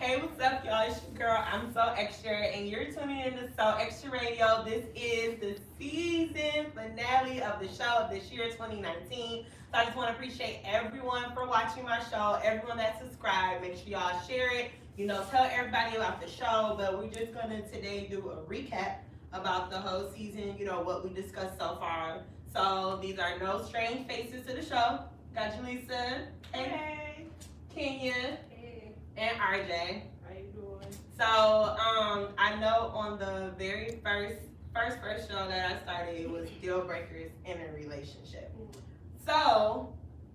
Hey, what's up, y'all? It's your girl, I'm So Extra, and you're tuning in to So Extra Radio. This is the season finale of the show of this year, 2019. So I just want to appreciate everyone for watching my show, everyone that subscribed. Make sure y'all share it. Tell everybody about the show. But we're just going to today do a recap about the whole season, what we discussed so far. So these are no strange faces to the show. Got Jaleesa. Hey. Kenya. And RJ. How you doing? So, I know on the very first show that I started, it was deal breakers in a relationship. So,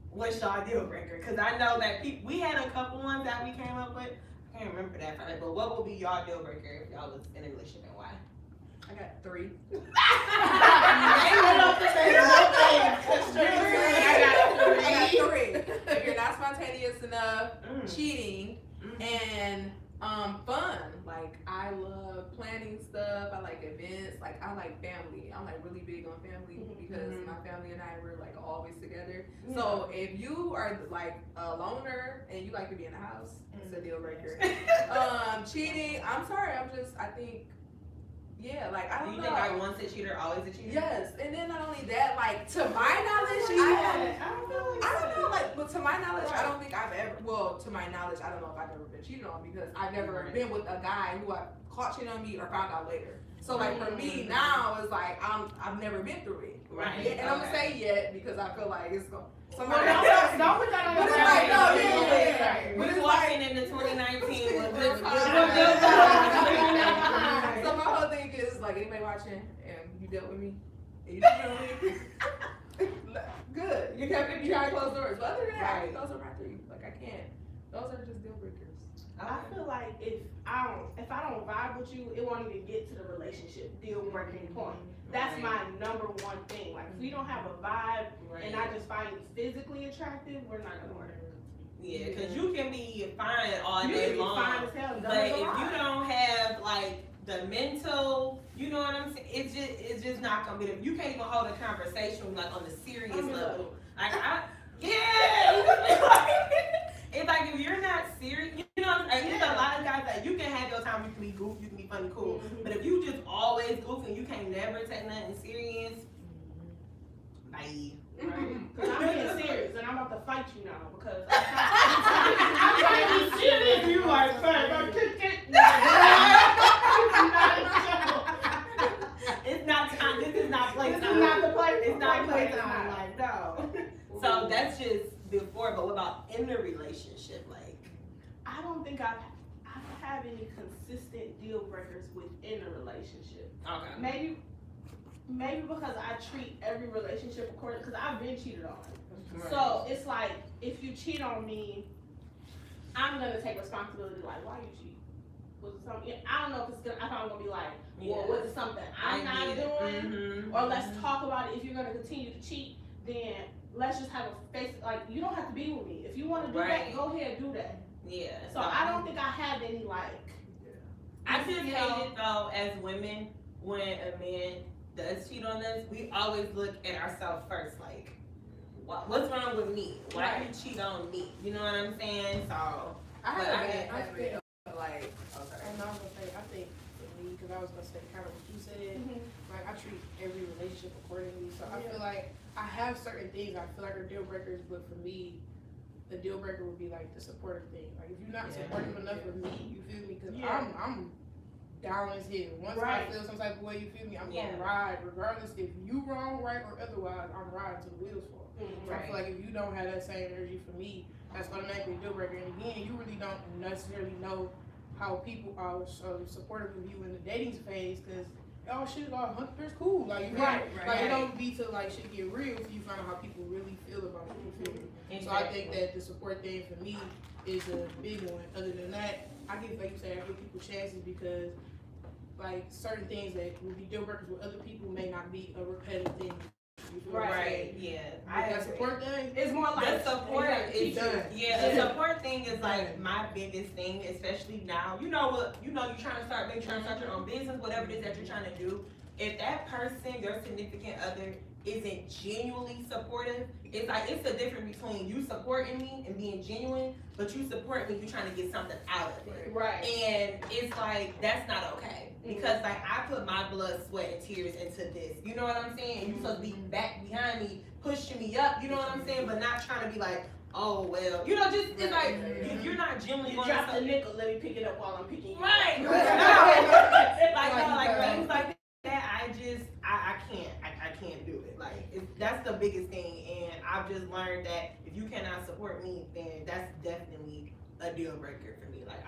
what's y'all deal breaker? Because I know that we had a couple ones that we came up with. I can't remember that part, but what would be y'all deal breaker if y'all was in a relationship and why? I got 3. I got 3. If you're not spontaneous enough, cheating, and fun. Like, I love planning stuff. I like events. Like, I like family. I'm like really big on family because my family and I were like always together. Yeah. So if you are like a loner and you like to be in the house, it's a deal breaker. Cheating. I'm sorry. I think. Yeah, like, I don't know. Do you think like once a cheater, always a cheater? Yes, and then not only that, like, to my knowledge, I don't know, like, but to my knowledge, I don't think I've ever, to my knowledge, I don't know if I've ever been cheated on because I've never been with a guy who I caught cheating on me or found out later. So, like, for me now, it's like, I've never been through it. Right. And I'm gonna say yet because I feel like it's going to, somebody else. Don't put that on your resume. But it's walking into 2019 with good So my whole thing is like anybody watching and you dealt with me and you feel me, good. You kept it behind closed doors. But other than that, I think those are my 3. Like I can't. Those are just deal breakers. I feel like if I don't vibe with you, it won't even get to the relationship deal breaking point. That's my number one thing. Like if we don't have a vibe and I just find you physically attractive, we're not gonna work. Yeah, because you can be fine all day long, fine as hell, but if you don't have like the mental, you know what I'm saying? It's just not gonna be there. You can't even hold a conversation like on the serious level. Like it's like if you're not serious, you know what I'm saying? There's a lot of guys that you can have your time, you can be goofy, you can be funny, cool. But if you just always goofy, you can't never take nothing serious. Bye. Right. Because I'm being serious and I'm about to fight you now because I'm trying to be serious. You like, I'm It's not time. This is not playtime. This is not the play. It's not playtime. Like, no. So that's just before, but what about in the relationship? Like, I don't think I have any consistent deal breakers within a relationship. Okay. Maybe because I treat every relationship according, because I've been cheated on. Right. So it's like, if you cheat on me, I'm going to take responsibility, like, why you cheat? Was it something, I don't know if I'm going to be like, well, was it something I'm not doing? Or let's talk about it. If you're going to continue to cheat, then let's just have a face, like, you don't have to be with me. If you want to do that, go ahead, do that. Yeah. So I don't think I have any, like. I just hate it though, as women, when a man does cheat on us, we always look at ourselves first, like, what's wrong with me? Why do you cheat on me? You know what I'm saying? So, I think, and I was gonna say, I think for me, because I was gonna say kind of what you said, like I treat every relationship accordingly. So I feel like I have certain things I feel like are deal breakers, but for me, the deal breaker would be like the supportive thing. Like if you're not supportive enough of me, you feel me? Because I'm down as hell. Once I feel some type of way, you feel me? I'm gonna ride, regardless if you wrong, right, or otherwise. I'm riding till the wheels fall. So I feel like if you don't have that same energy for me, that's automatically a deal breaker. And again, you really don't necessarily know how people are supportive of you in the dating phase, because shit, there's cool. Like you like it don't be till like shit get real till you find out how people really feel about it. You feel me? Exactly. So I think that the support thing for me is a big one. Other than that, I give, like you say, I give people chances because like certain things that would be deal breakers with other people may not be a repetitive thing. Right. Yeah. That support thing. It's more like the support is done. Yeah, the support thing is like my biggest thing, especially now. You know what? You're trying to start your own business, whatever it is that you're trying to do. If that person, your significant other, isn't genuinely supportive, it's like it's the difference between you supporting me and being genuine, but you support me, you trying to get something out of it. Right. And it's like that's not okay. Because like I put my blood, sweat, and tears into this. You know what I'm saying? You supposed to be back behind me, pushing me up, you know what I'm saying? But not trying to be like, oh well. You know, just it's like if you're not genuinely You going drop to the nickel, let me pick it up while I'm picking you up. Right. Like things like that, I can't do it. Like that's the biggest thing, and I've just learned that if you cannot support me, then that's definitely a deal breaker for me. Like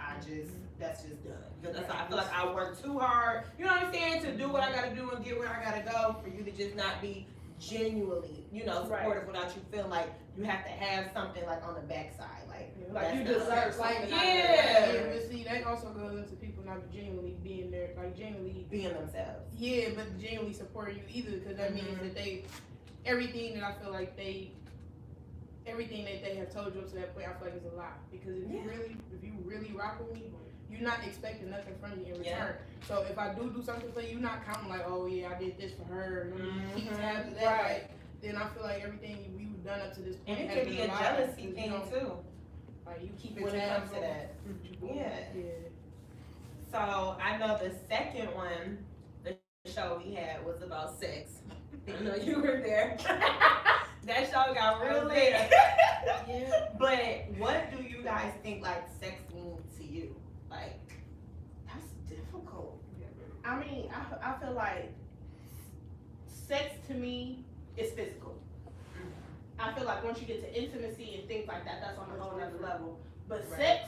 that's just done. Because that's I feel like I work too hard. You know what I'm saying? To do what I gotta do and get where I gotta go, for you to just not be genuinely, supportive without you feeling like you have to have something like on the backside. Like you deserve something. But see, that also goes into people not genuinely being there, like genuinely being themselves. Yeah, but genuinely support you either, because that means that everything that they have told you up to that point, I feel like is a lie. Because if you really rock with me, you're not expecting nothing from me in return. Yeah. So if I do something for you, you're not counting like, oh yeah, I did this for her. Keep tabs of that. Right. Like, then I feel like everything we've done up to this point. And it could be a jealousy thing too. Like you keep when it comes to that. Yeah. So I know the second one, the show we had was about sex. I know you were there. That show got real lit. Yeah. But what do you guys think like sex means to you? Like that's difficult. I mean, I feel like sex to me is physical. I feel like once you get to intimacy and things like that, that's on a whole other level. But sex,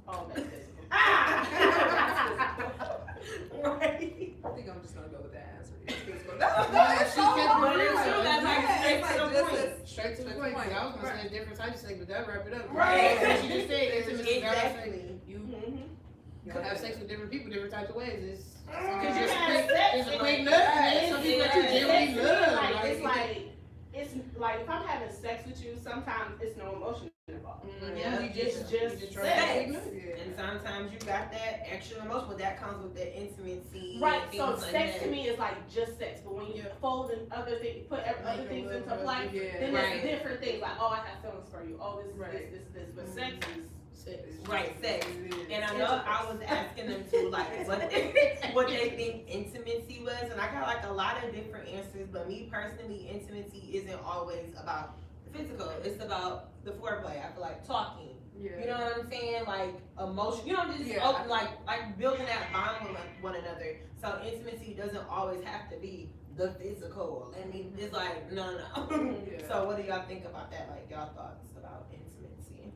that's physical. Right. I think I'm just gonna go with that answer. It's physical. Straight to the point. I was gonna say different types of sex, but that wrap it up. Right. She just said intimacy. Exactly. You can have sex with different people, different types of ways. It's a quick nut. Some people too genuinely love. It's like if I'm having sex with you, sometimes it's no emotion involved. Yeah, it's just sex. And sometimes you got that extra emotion, but that comes with the intimacy. Right. So sex to me is like just sex, but when you fold in other things, put other things into play, then there's different things like, oh, I have feelings for you. Oh, this is this. But sex is sex. Right, sex. And I know I was asking them too, like, what they think intimacy was, and I got like a lot of different answers, but me personally, intimacy isn't always about the physical. It's about the foreplay. I feel like talking. Yeah. You know what I'm saying? Like emotion. You know, just open, like building that bond with one another. So intimacy doesn't always have to be the physical. I mean, it's like no. So what do y'all think about that? Like y'all thoughts about intimacy?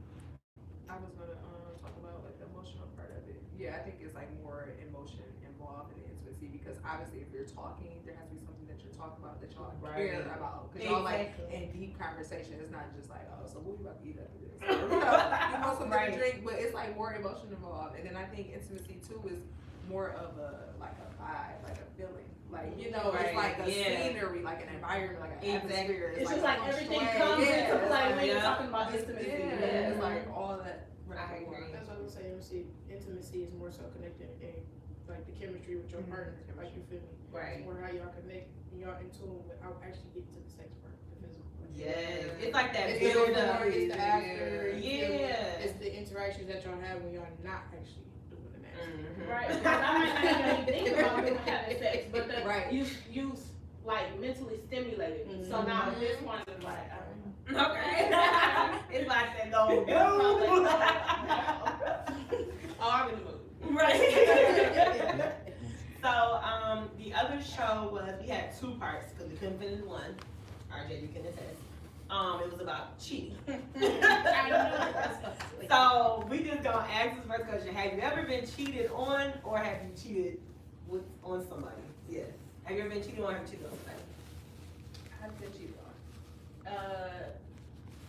I was gonna talk about like the emotional part of it. Yeah, I think it's like more emotion involved in the intimacy because obviously if you're talking, there has to be something that you're talking about that y'all care about. Because y'all like in deep conversation, it's not just like, oh, so what you about to eat after this? You want something to drink, but it's like more emotion involved. And then I think intimacy too is more of a like a vibe, like a feeling. Like, you know, it's like a scenery, like an environment, like an atmosphere. It's just like everything comes into play when you're talking about intimacy. Yeah, it's like all that. I agree. That's what I'm saying. Intimacy is more so connected in like the chemistry with your partner, like you feel me? Right. Or how y'all connect and y'all in tune without actually getting to the sex part, the physical. Yes. It's like that It's build up. It's the after. Yeah. It's the interactions that y'all have when y'all not actually doing the action. Right. Because I might not even think about having sex, but you like mentally stimulated. So now this one is like, okay. It's like that go. Oh, I'm in the mood. Right. So the other show was we had two parts because we couldn't finish one. RJ, you can attest. It was about cheating. So we just gonna ask this first question: have you ever been cheated on, or have you cheated on somebody? Yeah. Have you ever been cheated on, or have you cheated on somebody? I've been cheated on.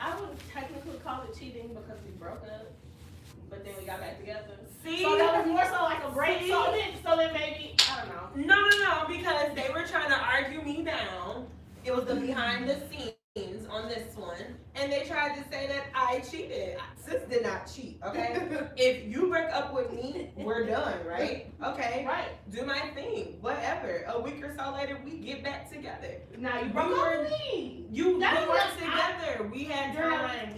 I would technically call it cheating because we broke up, but then we got back together. See? So that was more so like a break. So then maybe, I don't know. No, because they were trying to argue me down. It was the behind the scenes on this one, and they tried to say that I cheated. Sis did not cheat, okay? If you break up with me, we're done, right? Okay, Right. do my thing, whatever. A week or so later, we get back together. Now you broke up with me. We That's were what together. We had time.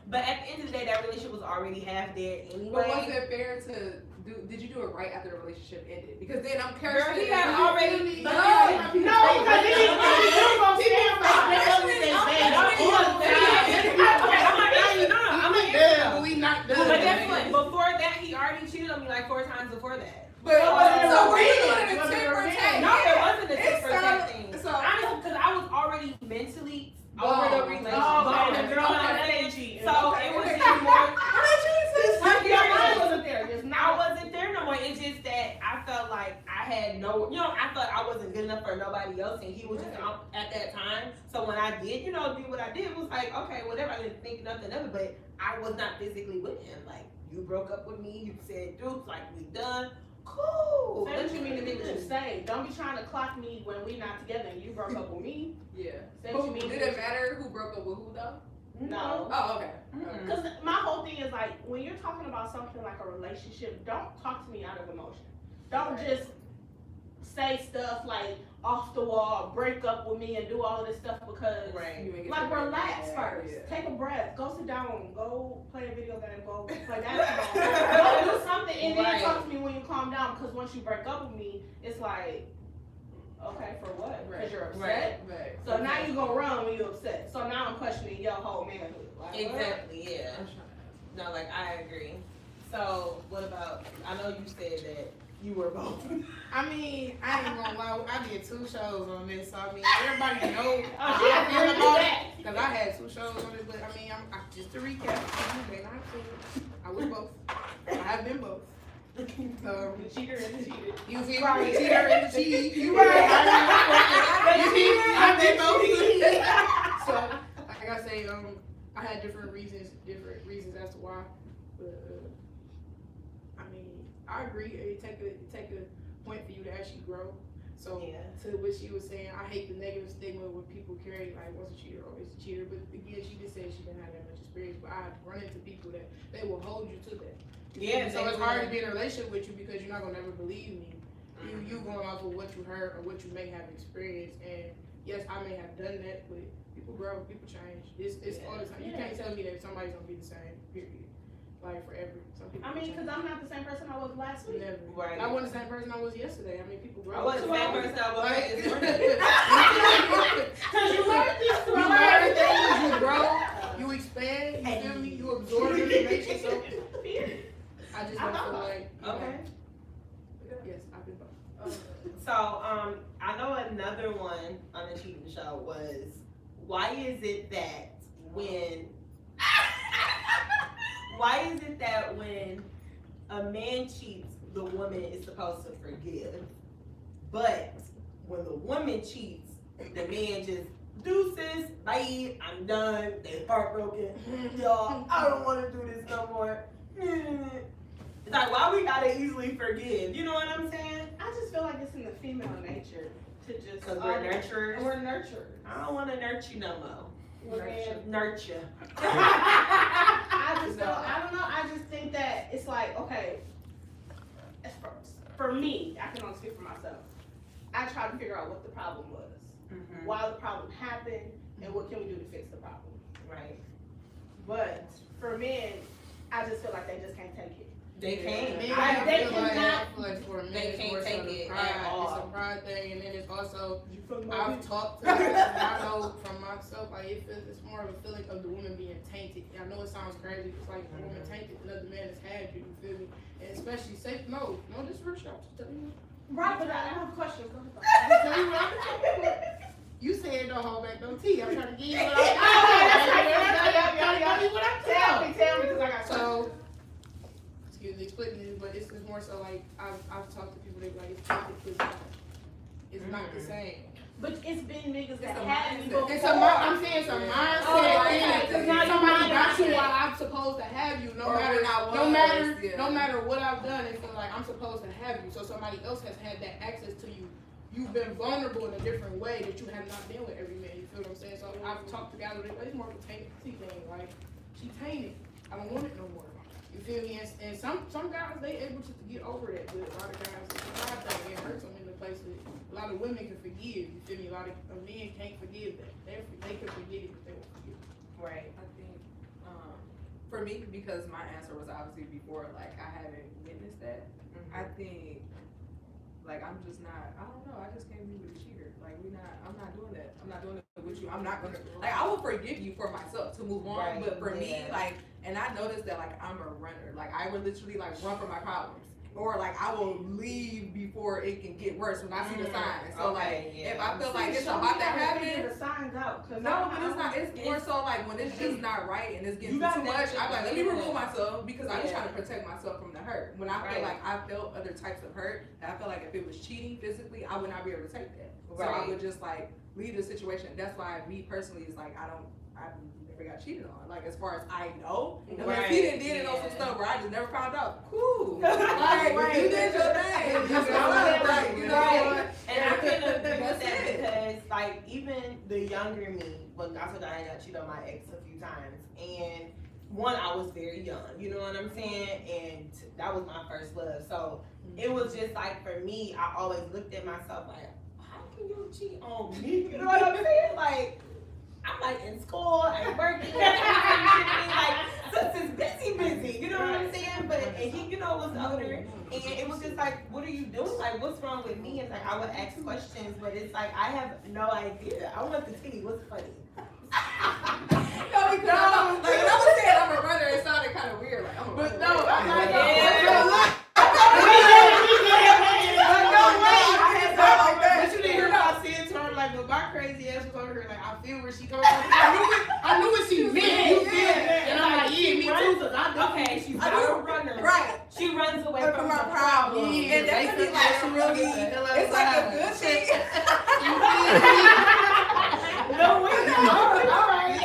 But at the end of the day, that relationship was already half there anyway. But was it fair to do? Did you do it right after the relationship ended? Because then I'm curious. Girl, he had already. No, because he was gonna stand by But guess what? Before that, he already cheated on me like 4 times before that. But So was it so a were you ring? doing a Was it a tip or ring? tag? No, there wasn't a It tip for that sounded- thing. so- Honestly, because I was already mentally over the relationship. Oh, okay. The girl Okay. had Okay. cheated. So it was just more. Your mind wasn't there. Just I now. wasn't there no more. It's just that I felt like I had no, I felt I wasn't good enough for nobody else, and he was just out at that time. So when I did, do what I did, it was like, okay, whatever. I didn't think nothing of it, but I was not physically with him. Like, you broke up with me, you said, dude, like, we done. Cool. Say what you mean to me, what you say. Don't be trying to clock me when we not together and you broke up with me. Yeah. Say what you mean. Did it matter who broke up with who though? No. Oh, okay. Mm-mm. Because my whole thing is like, when you're talking about something like a relationship, don't talk to me out of emotion. Don't just say stuff like off the wall, break up with me and do all of this stuff because, like, relax first. Yeah. Take a breath. Go sit down. Go play a video game. Go play basketball. Go do something and then talk to me when you calm down because once you break up with me, it's like, okay, for what? Because you're upset. Right. So now you're going to run when you're upset. So now I'm questioning your whole manhood. Like, what? Exactly, yeah. No, like, I agree. So, what about, I know you said that you were both. I mean, I ain't gonna lie, I did 2 shows on this, so I mean, everybody know Oh, how she I feel about it. that. Because I had 2 shows on it, but I mean, I'm just to recap, I was both. I have been both. The cheater and the cheated. You feel Right. me? Cheater and the cheat. You Right. right. You see, I've been both. So, like I say, I had different reasons as to why. But I mean, I agree. It take a point for you to actually grow. So to what she was saying, I hate the negative stigma when people carry like once a cheater, always a cheater. But again, she just said she didn't have that much experience. But I run into people that they will hold you to that. Yeah, So it's hard to be in a relationship with you because you're not gonna never believe me. You going off of what you heard or what you may have experienced. And yes, I may have done that, but people grow, people change. It's all the time. You can't tell me that somebody's gonna be the same. Period. Like forever. Some people. I mean, because I'm not the same person I was last week. Never. Right. I wasn't the same person I was yesterday. I mean, people grow. I wasn't the same person I was Like- this morning. Because you learn things You through learn things, you grow, you expand, you feel me, you absorb information. So I just don't feel like. Okay. Yes, I've been both. So, I know another one on the cheating show was, why is it that when a man cheats, the woman is supposed to forgive, but when the woman cheats, the man just deuces, bye, I'm done, they heartbroken, y'all, I don't want to do this no more. It's like, why we gotta easily forgive? You know what I'm saying? I just feel like it's in the female nature to just. Because we're nurturers. We're nurturers. I don't want to nurture you no more. Nurture. I just don't. I don't know. I just think that it's like, okay. For me, I can only speak for myself. I tried to figure out what the problem was, why the problem happened, and what can we do to fix the problem. Right. But for men, I just feel like they just can't take it. They can't. Me, I- I they feel like- cannot- I feel like for a they man, it's can't more so take the it pride. at all. It's a pride thing, and then it's also You I've talked to her, I know from myself, like it's more of a feeling of the woman being tainted. I know it sounds crazy, it's like the woman tainted, another man has had you, you feel me? And especially safe, no disrespect, I'm just telling you. Right, but I have questions. Go I'm ahead. telling you what I'm telling you. You said don't hold back no tea. I'm trying to give you what Oh, that's right. I'm telling you what I'm Tell telling me, because I got So, excuse me, splitting it, but it's more so like I've talked to people that be like it's tainted, it's not the same. But it's been niggas that It's a had me mindset. before. I'm saying it's a mindset okay. thing. Now you Somebody mind got you mindset. while I'm supposed to have you. No Or matter when I was, no matter what I've done, it's like I'm supposed to have you. So somebody else has had that access to you. You've been vulnerable in a different way that you have not been with every man. You feel what I'm saying? So I've talked to guys with it. It's more of a tainted thing. Like she tainted. I don't want it no more. You feel me? And some guys sometimes they able to get over that with a lot of guys. I think it hurts them in the place that a lot of women can forgive. You feel me? A lot of men can't forgive that. They can forget it, but they won't forgive it. Right. I think, for me, because my answer was obviously before, like, I haven't witnessed that, I think, like, I'm just not, I don't know, I just can't be with a cheater. Like, I'm not doing that. I'm not doing it with you. I'm not gonna, like, I will forgive you for myself to move on, Right, but for me, yeah. like, and I noticed that, like, I'm a runner. Like, I would literally, like, run from my problems. Or, like, I will leave before it can get worse when I see the signs. So, like, if I feel like it's about to happen, the signs out. no, but it's not. It's more so like when it's just not right and it's getting too much. I'm like, let me remove myself because I'm trying to protect myself from the hurt. When I feel like I felt other types of hurt, I feel like if it was cheating physically, I would not be able to take that. So I would just like leave the situation. That's why me personally is like I've never got cheated on. Like as far as I know, if he didn't did it on some stuff where I just never found out. Cool, like you did your thing. You know. And I couldn't agree with that because, like, even the younger me, well, I told you I got cheated on my ex a few times, and one, I was very young, you know what I'm saying, and that was my first love. So it was just like for me, I always looked at myself like, how can you cheat on me? You know what I'm saying? Like, I'm like in school, I'm working, like, sister's busy, you know what I'm saying? But and he, you know, was older, and it was just like, what are you doing? Like, what's wrong with me? And like, I would ask questions, but it's like I have no idea. I want to tell you what's funny. No, because like when I was saying I'm a runner, it sounded kind of weird. Like I'm a runner. But no, I'm not. But you didn't hear what I said to her. Like, but my crazy ass was over here. Like, I feel where she coming from. I knew what she meant. You feel it? And I'm like, yeah, me too. Cause I know. Okay, she's not a runner. Right. She runs away From from her her problem. Yeah, And that could be like some really, it's like a good thing. No, we're not. All right.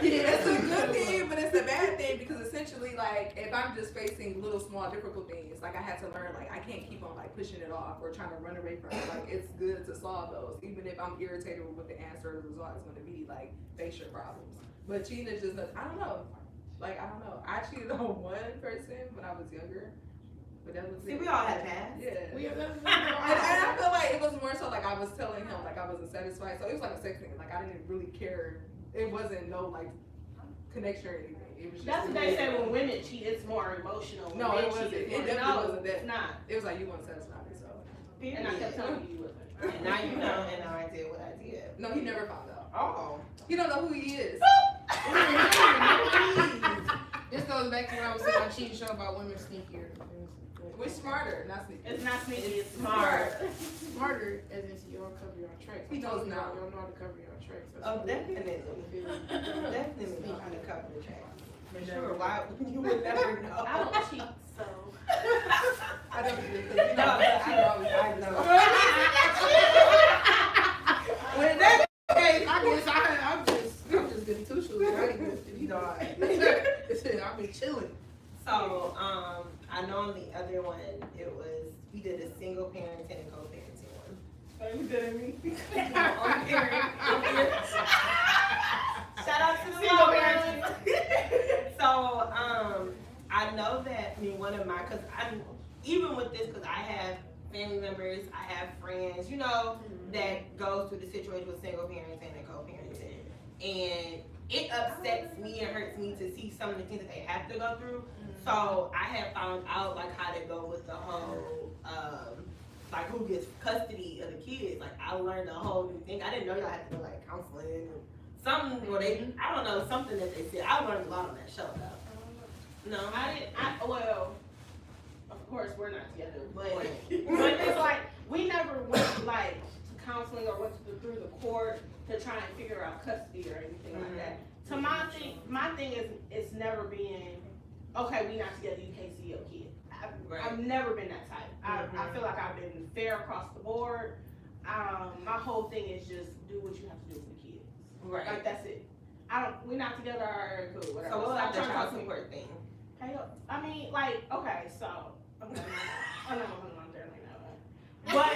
It's a good thing, but it's a bad thing because essentially, like, if I'm just facing little small difficult things, like I had to learn, like I can't keep on like pushing it off or trying to run away from it. Like it's good to solve those, even if I'm irritated with what the answer or the result is going to be. Like face your problems. But cheating is just, I don't know. Like I don't know. I cheated on one person when I was younger. But that was See, we all had past. Yeah. And And I feel like it was more so like I was telling him like I wasn't satisfied. So it was like a sex thing. Like I didn't really care. It wasn't no like connection or anything. It was just That's what they say when women cheat, it's more emotional. When No, men it wasn't. cheat, it's It more- definitely no, wasn't that. It's not. It was like you want to satisfy me, so. And I kept telling you wasn't. And now you know, and now I did what I did. No, he never found out. Oh. He don't know who he is. This goes back to when I was saying on cheating show about women sneakier. We're smarter, not sneaky. It's not sneaky, it's smart. Smarter as in y'all cover your tracks. He knows now. Y'all know how to cover your tracks. Oh, definitely. Definitely know how to cover the track. For sure. Why you would never know. I don't cheat, so. I don't do it because No, but I know. When that case, I'm just getting two shoes. I ain't good. You know, I've been chilling. So, I know on the other one, we did a single parenting and co-parenting one. Are you good at me? On parent. Shout out to the Single parents. So, I know that, one of my, even with this, because I have family members, I have friends, that goes through the situation with single parenting and co-parenting. And it upsets me and hurts me to see some of the things that they have to go through. So I have found out like how to go with the whole like who gets custody of the kids. Like I learned a whole new thing. I didn't know y'all had to do like counseling and something where I don't know, something that they said. I learned a lot on that show though. No, I didn't, well, of course we're not together, but it's like, we never went like to counseling or went through the court to try and figure out custody or anything like that. So my thing is, it's never been, okay, we not together, you can't see your kid. I've never been that type. I feel like I've been fair across the board. My whole thing is just do what you have to do for the kids. right. Like that's it. We're not together, alright, cool, whatever. So what Stop about the trying to child talk to me. support thing? Hey, I mean, like, okay, so, okay, I'm not there like that. But,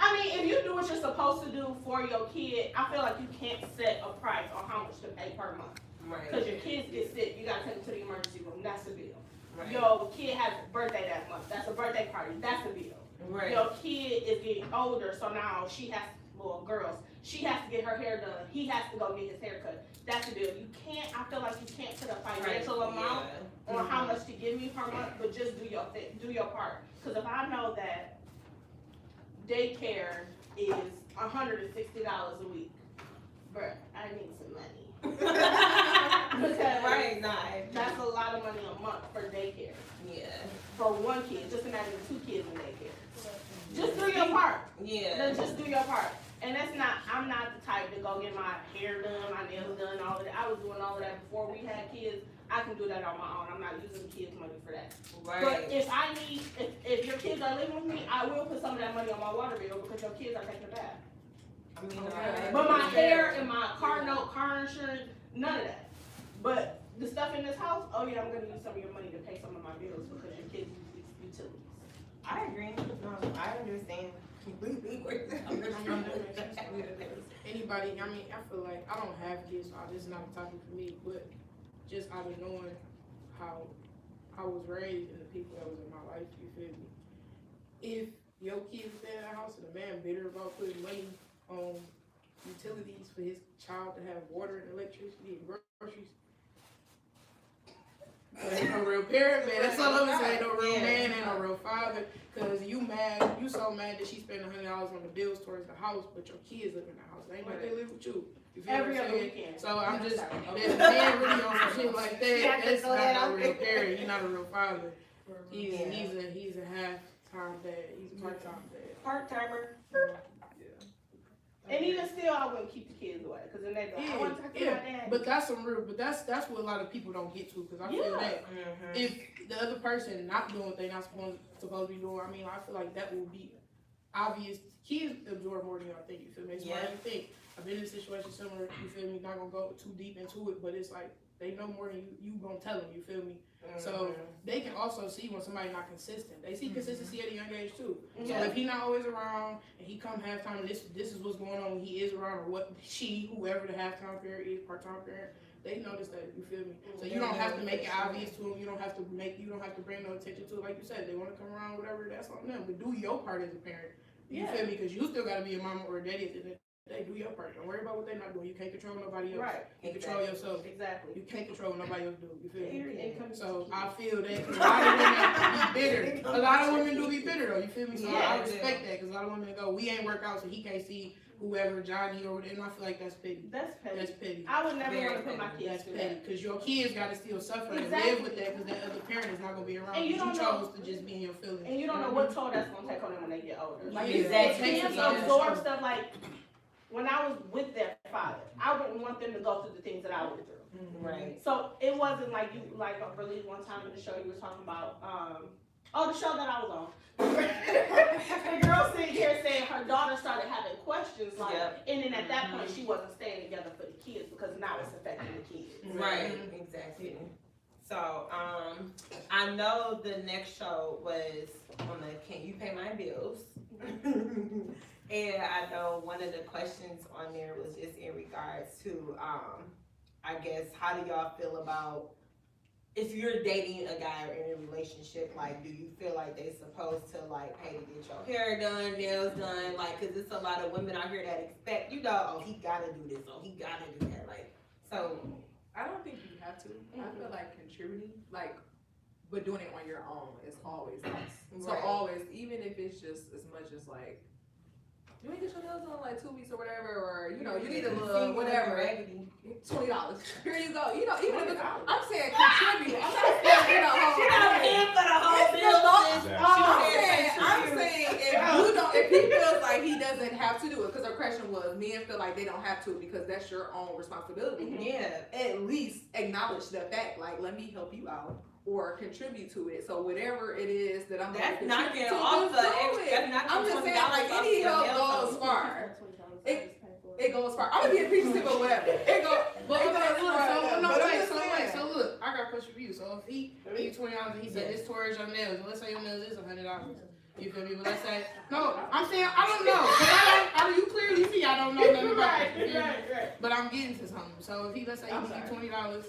I mean, if you do what you're supposed to do for your kid, I feel like you can't set a price on how much to pay per month. Right. Because your kids get sick, you gotta take them to the emergency room, that's the bill. Right. Your kid has a birthday that month. That's a birthday party. That's a bill. Right. Your kid is getting older, so now she has, well, girls, she has to get her hair done. He has to go get his hair cut. That's a bill. You can't, I feel like you can't put a financial amount on how much to give me per month, but just do your thing, do your part. Because if I know that daycare is $160 a week, bruh, I need some money. Because Right, that's a lot of money a month for daycare. Yeah. For one kid, just imagine 2 kids in daycare. Just do your part. Yeah. Then just do your part. And that's not, I'm not the type to go get my hair done, my nails done, all of that. I was doing all of that before we had kids. I can do that on my own. I'm not using kids' money for that. Right. But if I need, if your kids are living with me, I will put some of that money on my water bill because your kids are taking a bath. I mean, Okay. But my hair and my car note, car insurance, none of that. But the stuff in this house, oh yeah, I'm gonna use some of your money to pay some of my bills because your kids use utilities. I agree. No, I understand completely where you're coming from. Anybody, I mean, I feel like I don't have kids, so this is not a topic for me, but just out of knowing how I was raised and the people that was in my life, you feel me? If your kid stay in the house and the man bitter about putting money on utilities for his child to have water and electricity and groceries, ain't no real parent, man. That's all I'm gonna say. Ain't no real man, ain't no real father. Cause you so mad that she spent $100 on the bills towards the house, but your kids live in the house. They ain't like they live with you. You feel Every what I'm other saying? weekend. So I'm just, being really on some shit like that. That's not a real parent. He's not a real father. He's a half-time dad. He's a part-time dad. Part-timer. And even still, I wouldn't keep the kids away because then they go, I want to talk to my dad. But that's some real. But that's what a lot of people don't get to. Because I feel that if the other person not doing what they're not supposed to be doing, I mean, I feel like that will be obvious. Kids absorb more than y'all think. You feel me? It's why you think. I've been in a situation similar. You feel me? Not gonna go too deep into it, but it's like they know more than you gonna tell them. You feel me? So they can also see when somebody's not consistent. They see consistency at a young age too. So if he not always around and he come halftime, and this is what's going on when he is around, or what whoever the halftime parent is, part-time parent, they notice that. You feel me? So you don't have to make it obvious to them. You don't have to bring no attention to it. Like you said, they want to come around, whatever. That's on them. But do your part as a parent. You feel me? Because you still gotta be a mama or a daddy at the end of the day. Do your part. Don't worry about what they're not doing. You can't control nobody else. Right. You control yourself. Exactly. You can't control what nobody else do. You feel me? And So I feel that a lot of women be bitter. A lot of women do be bitter though. You feel me? So I respect that because a lot of women go, we ain't work out, so he can't see whoever Johnny or whatever. And I feel like that's petty. That's petty. That's petty. I would never want to put my kids That's through petty that. because your kids got to still suffer and Exactly. live with that because that other parent is not gonna be around. And you don't chose to just be in your feelings. And you don't know what toll that's going to take on them when they get older. Like, Yeah, you said, exactly. kids absorb stuff like, when I was with their father, I wouldn't want them to go through the things that I went through. Right. So it wasn't like you, like really one time in the show you were talking about, the show that I was on. The girl sitting here saying her daughter started having questions like, and then at that point she wasn't staying together for the kids because now it's affecting the kids. Right, exactly. So, I know the next show was on the Can You Pay My Bills? And I know one of the questions on there was just in regards to, I guess, how do y'all feel about if you're dating a guy or in a relationship, like, do you feel like they supposed to, like, pay to get your hair done, nails done? Like, cause it's a lot of women out here that expect, you know, oh, he gotta do this, oh, he gotta do that. Like, so. I don't think you have to. I feel like contributing, like, but doing it on your own is always nice. So Right. always, even if it's just as much as like, you ain't get your nails done like 2 weeks or whatever, or you know, you need a little whatever, $20. Here you go. You know, even if it's, I'm saying contribute. I'm not saying you know. She not paying for the whole bill. I'm saying if he feels like he doesn't have to do it, because her question was, men feel like they don't have to because that's your own responsibility. Yeah. At least acknowledge the fact, like, let me help you out or contribute to it. So whatever it is that I'm That's going not to getting contribute off to, the do extra. it. That's not I'm just saying, like, any help goes far. It goes far. I'm gonna be appreciative of whatever. It goes. But it okay, goes look, far. so But I'm wait, just so saying. look, I got a question for you. So if he give you $20 and he said this towards your nails, and let's say your nails is $100. You feel me? But let's say no, I'm saying I don't know. Cause you clearly see I don't know nothing about it. Right. But I'm getting to something. So if he let's say he give you $20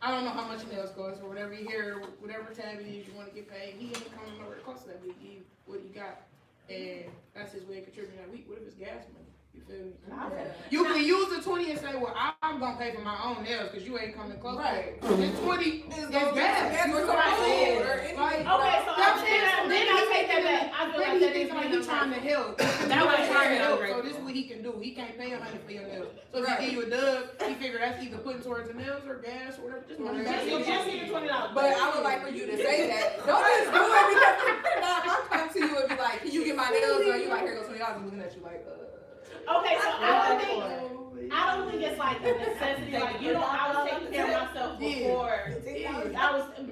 I don't know how much your nails cost or whatever you hear, whatever tab it is you want to get paid. He ain't coming over the cost of that, but he give you what you got. And that's his way of contributing that week. What if it's gas money? You feel me? You can use the 20 and say, well, I'm going to pay for my own nails because you ain't coming close. Right. This 20 is gas. Okay, so then I take that back. I feel like that is he's trying to help. That was trying to help. So this is what he can do. He can't pay $100 for your nails. So if he give you a dub, he figure that's either putting towards the nails or gas or whatever. Just money. just need $20. But I would like for you to say that. Don't just do it because if I come to you and be like, can you get my nails done? You like, here goes $20. I'm looking at you like, Okay, so I don't think it's like a necessity. Like I was taking care of myself before.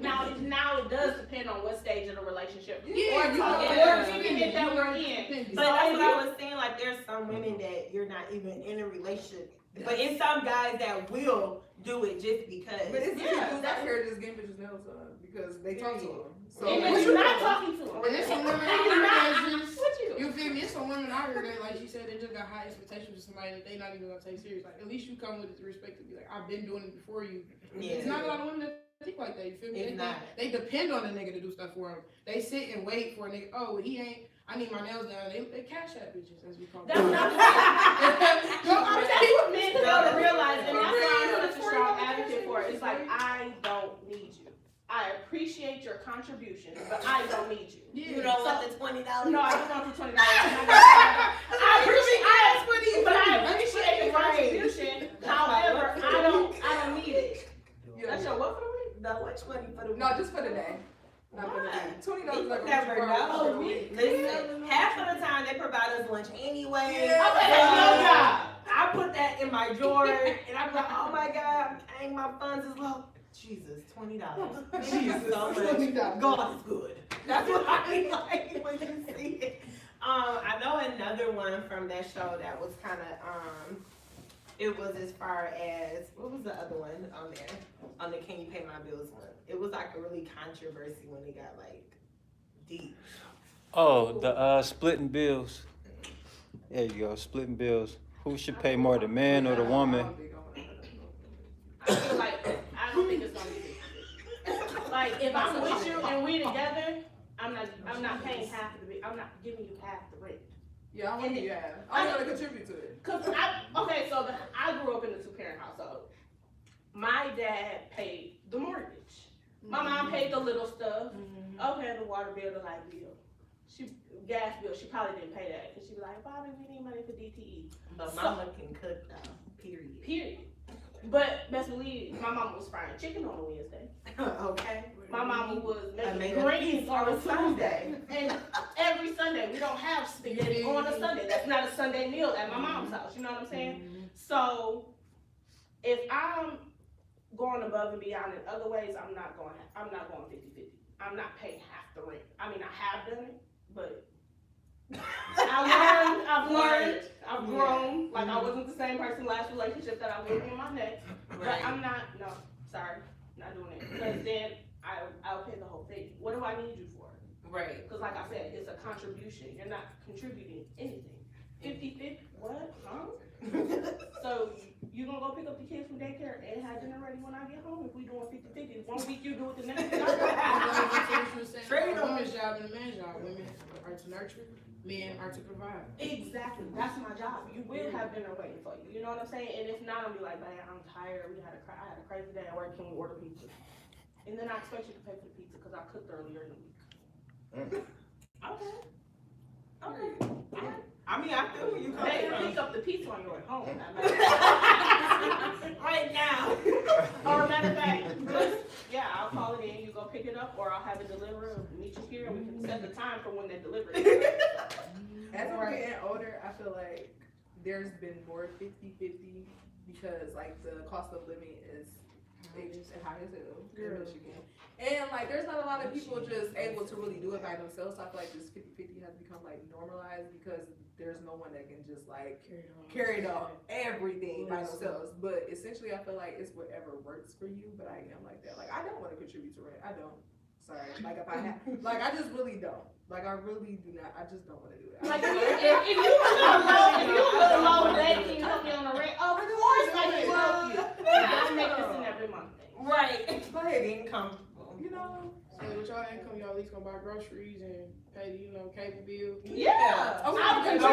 Now it does depend on what stage of the relationship or commitment that we're in. But that's what I was saying. Like, there's some women that you're not even in a relationship, but it's some guys that will do it just because. but it's dudes out here just getting bitches nails done because they talk to them. So But you're not talking to them. And there's some women out here that just, you feel me? It's some women out here that, like she said, they just got high expectations for somebody that they not even gonna take serious. Like, at least you come with the respect to be like, I've been doing it before you. Yeah. It's not a lot of women that think like that. You feel me? It's not. They depend on a nigga to do stuff for them. They sit and wait for a nigga. Oh, he ain't. I need my nails done. They cash out bitches, as we call That's them. not that's what men fail to realize, and that's why I'm such a strong advocate for it. It's like, I don't need you. I appreciate your contribution, but I don't need you. You don't want the $20? No, I don't want the $20. I appreciate the contribution. However, I don't need it. That's your what for the week? No, which money for the week? no, just for the day. Not for the day. $20 You like never know. $20. Listen, half of the time they provide us lunch anyway. Yeah. Okay, that's your job. I put that in my drawer and I'm like, oh my God, dang, my funds is low. Jesus, $20. Jesus, so much. God is good. That's what I like when you see it. I know another one from that show that was kind of, it was as far as, what was the other one on there? On the Can You Pay My Bills one. It was like a really controversy when it got like deep. Oh, the splitting bills. There you go, splitting bills. Who should pay more, the man or the woman? I feel like I don't think it's gonna be. Like if I'm with you and we together, I'm not paying half of the rent. I'm not giving you half the rent. Yeah, I want you to have. I'm gonna contribute to it. I grew up in a 2-parent household. My dad paid the mortgage. My mom paid the little stuff. Okay, the water bill, the light bill. Gas bill, she probably didn't pay that because she was like, Bobby, we need money for DTE. But mama can cook though, period. But best believe, my mama was frying chicken on a Wednesday. Okay. My mama was making making greens on a pizza. Sunday. And every Sunday, we don't have spaghetti on a Sunday. That's not a Sunday meal at my mom's house. You know what I'm saying? So, if I'm going above and beyond in other ways, I'm not going 50-50. I'm not paying half the rent. I mean, I have done it, but I've learned, I've grown. Like, I wasn't the same person last relationship that I was in my next. But I'm not, not doing it. Because then I'll pay the whole thing. What do I need you for? Right. Because like I said, it's a contribution. You're not contributing anything. 50-50, what? Huh? So you gonna go pick up the kids from daycare and have dinner ready when I get home? If we doing 50-50, 1 week you do it, the next week I do it. Trade on women's job and a man's job. Women are to nurture, men are to provide. Exactly, that's my job. You will have dinner waiting for you. You know what I'm saying? And if not, I'll be like, man, I'm tired. I had a crazy day at work. Can we order pizza? And then I expect you to pay for the pizza because I cooked earlier in the week. Okay. I mean, I feel where you come They from. pick up the pizza on your way home. Right now. Or matter of fact, I'll call it in. You go pick it up, or I'll have it delivered. Meet you here, and we can set the time for when they deliver it. As I'm getting older, I feel like there's been more 50-50 because like the cost of living is high as hell in Michigan. And like there's not a lot of people just able to really do it by themselves. So I feel like this 50-50 has become like normalized because there's no one that can just like carry on everything by themselves. But essentially I feel like it's whatever works for you, but I am like that. Like I don't want to contribute to rent. I don't. Sorry. Like if I have, like I just really don't. Like I really do not. I just don't want to do it. Like if you live low, can you help me on the rent? Of course I can help you. I make this an every month thing. Right. Being comfortable. You know. So with y'all income, y'all at least gonna buy groceries and pay, cable bill. Yeah. Oh, I'm we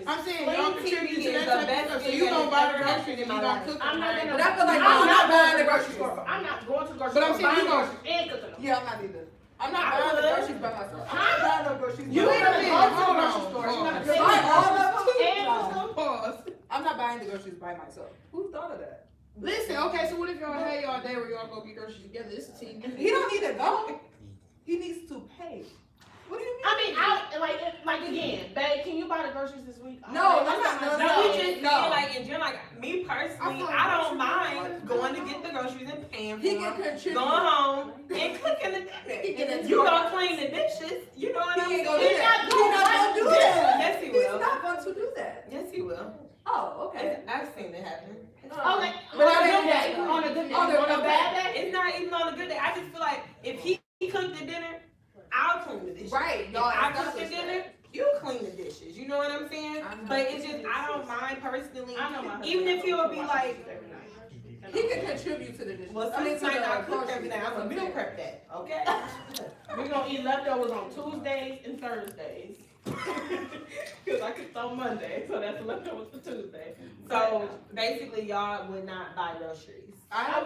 I'm saying y'all contribute to that type of stuff. So you thing gonna that buy has the ever groceries happened and in you my gonna life. cook I'm them, not right? gonna. But I feel like I'm I'm not buying the going grocery store. I'm not going to the grocery But I'm store. saying you buying gonna- groceries and cooking them. Yeah, I'm not either. I'm not I buying the would. groceries by myself. I'm not buying no groceries. You by ain't myself. been go to the hold grocery on, store. hold You're on. not Buy buying all of them. and No. Pause. I'm not buying the groceries by myself. Who thought of that? Listen, okay, so what if y'all had y'all day where y'all go get groceries together? This is a team. He don't need to go. He needs to pay. What do you mean? I mean, like again, babe, can you buy the groceries this week? No, Okay, I'm not- that's No, my- we just No. saying like in general, like me I personally, feel like I don't groceries mind is going to fine. get the groceries and paying for He them, can contribute. going home and cooking the He dinner. can You gonna contribute. clean the dishes, you know what I'm He ain't saying? gonna do that. He's not gonna do that. Yes, he He's will. not going to do that. Yes, he will. Oh, okay. I've seen it happen. Okay, But on I a good didn't- day, on a good day, on a- on a bad day. It's not even on a good day. I just feel like if he cooked the dinner, I'll clean the dishes. Right. If No, I that's cook the dinner, you clean the dishes. You know what I'm saying? I'm But not- it's just I don't mind personally. I know my husband Even if he would be watches like, every night. He can contribute to the dishes. well, I mean, sis to might the not cook groceries. every night. I'm gonna meal prep that, okay? We're gonna eat leftovers on Tuesdays and Thursdays. Cause I cooked on Monday, so that's leftovers for Tuesday. So basically, y'all would not buy groceries. I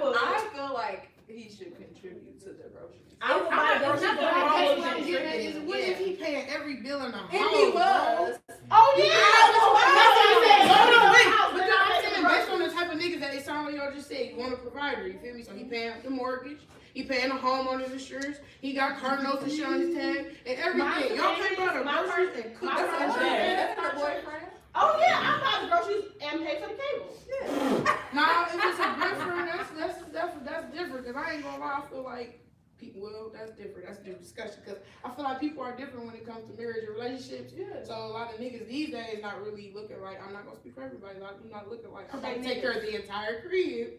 feel like he should contribute to the groceries. I would buy groceries Nothing but wrong I'm with what I'm always getting at is drinking. what if he paying every bill in the house? If he was, Oh yeah, That's what I'm saying. That's Hold on, what wait. I'm But saying. then I'm saying based on the type of niggas that they sound like y'all just said, you want a provider, you feel me? So he paying the mortgage, he paying the homeowner's insurance, he got car notes and shit on his tab, and everything. Y'all can't buy the groceries and cook my the first food. day. that's her boyfriend. Oh yeah, I buy the groceries and pay for the cable. Nah, if it's a boyfriend, that's different. Cause I ain't gonna lie, I feel like people. Well, that's different. That's a different discussion. Cause I feel like people are different when it comes to marriage and relationships. Yeah. So a lot of niggas these days not really looking like. I'm not gonna speak for everybody. Like, I'm not looking like I'm They gonna take care of the entire crib,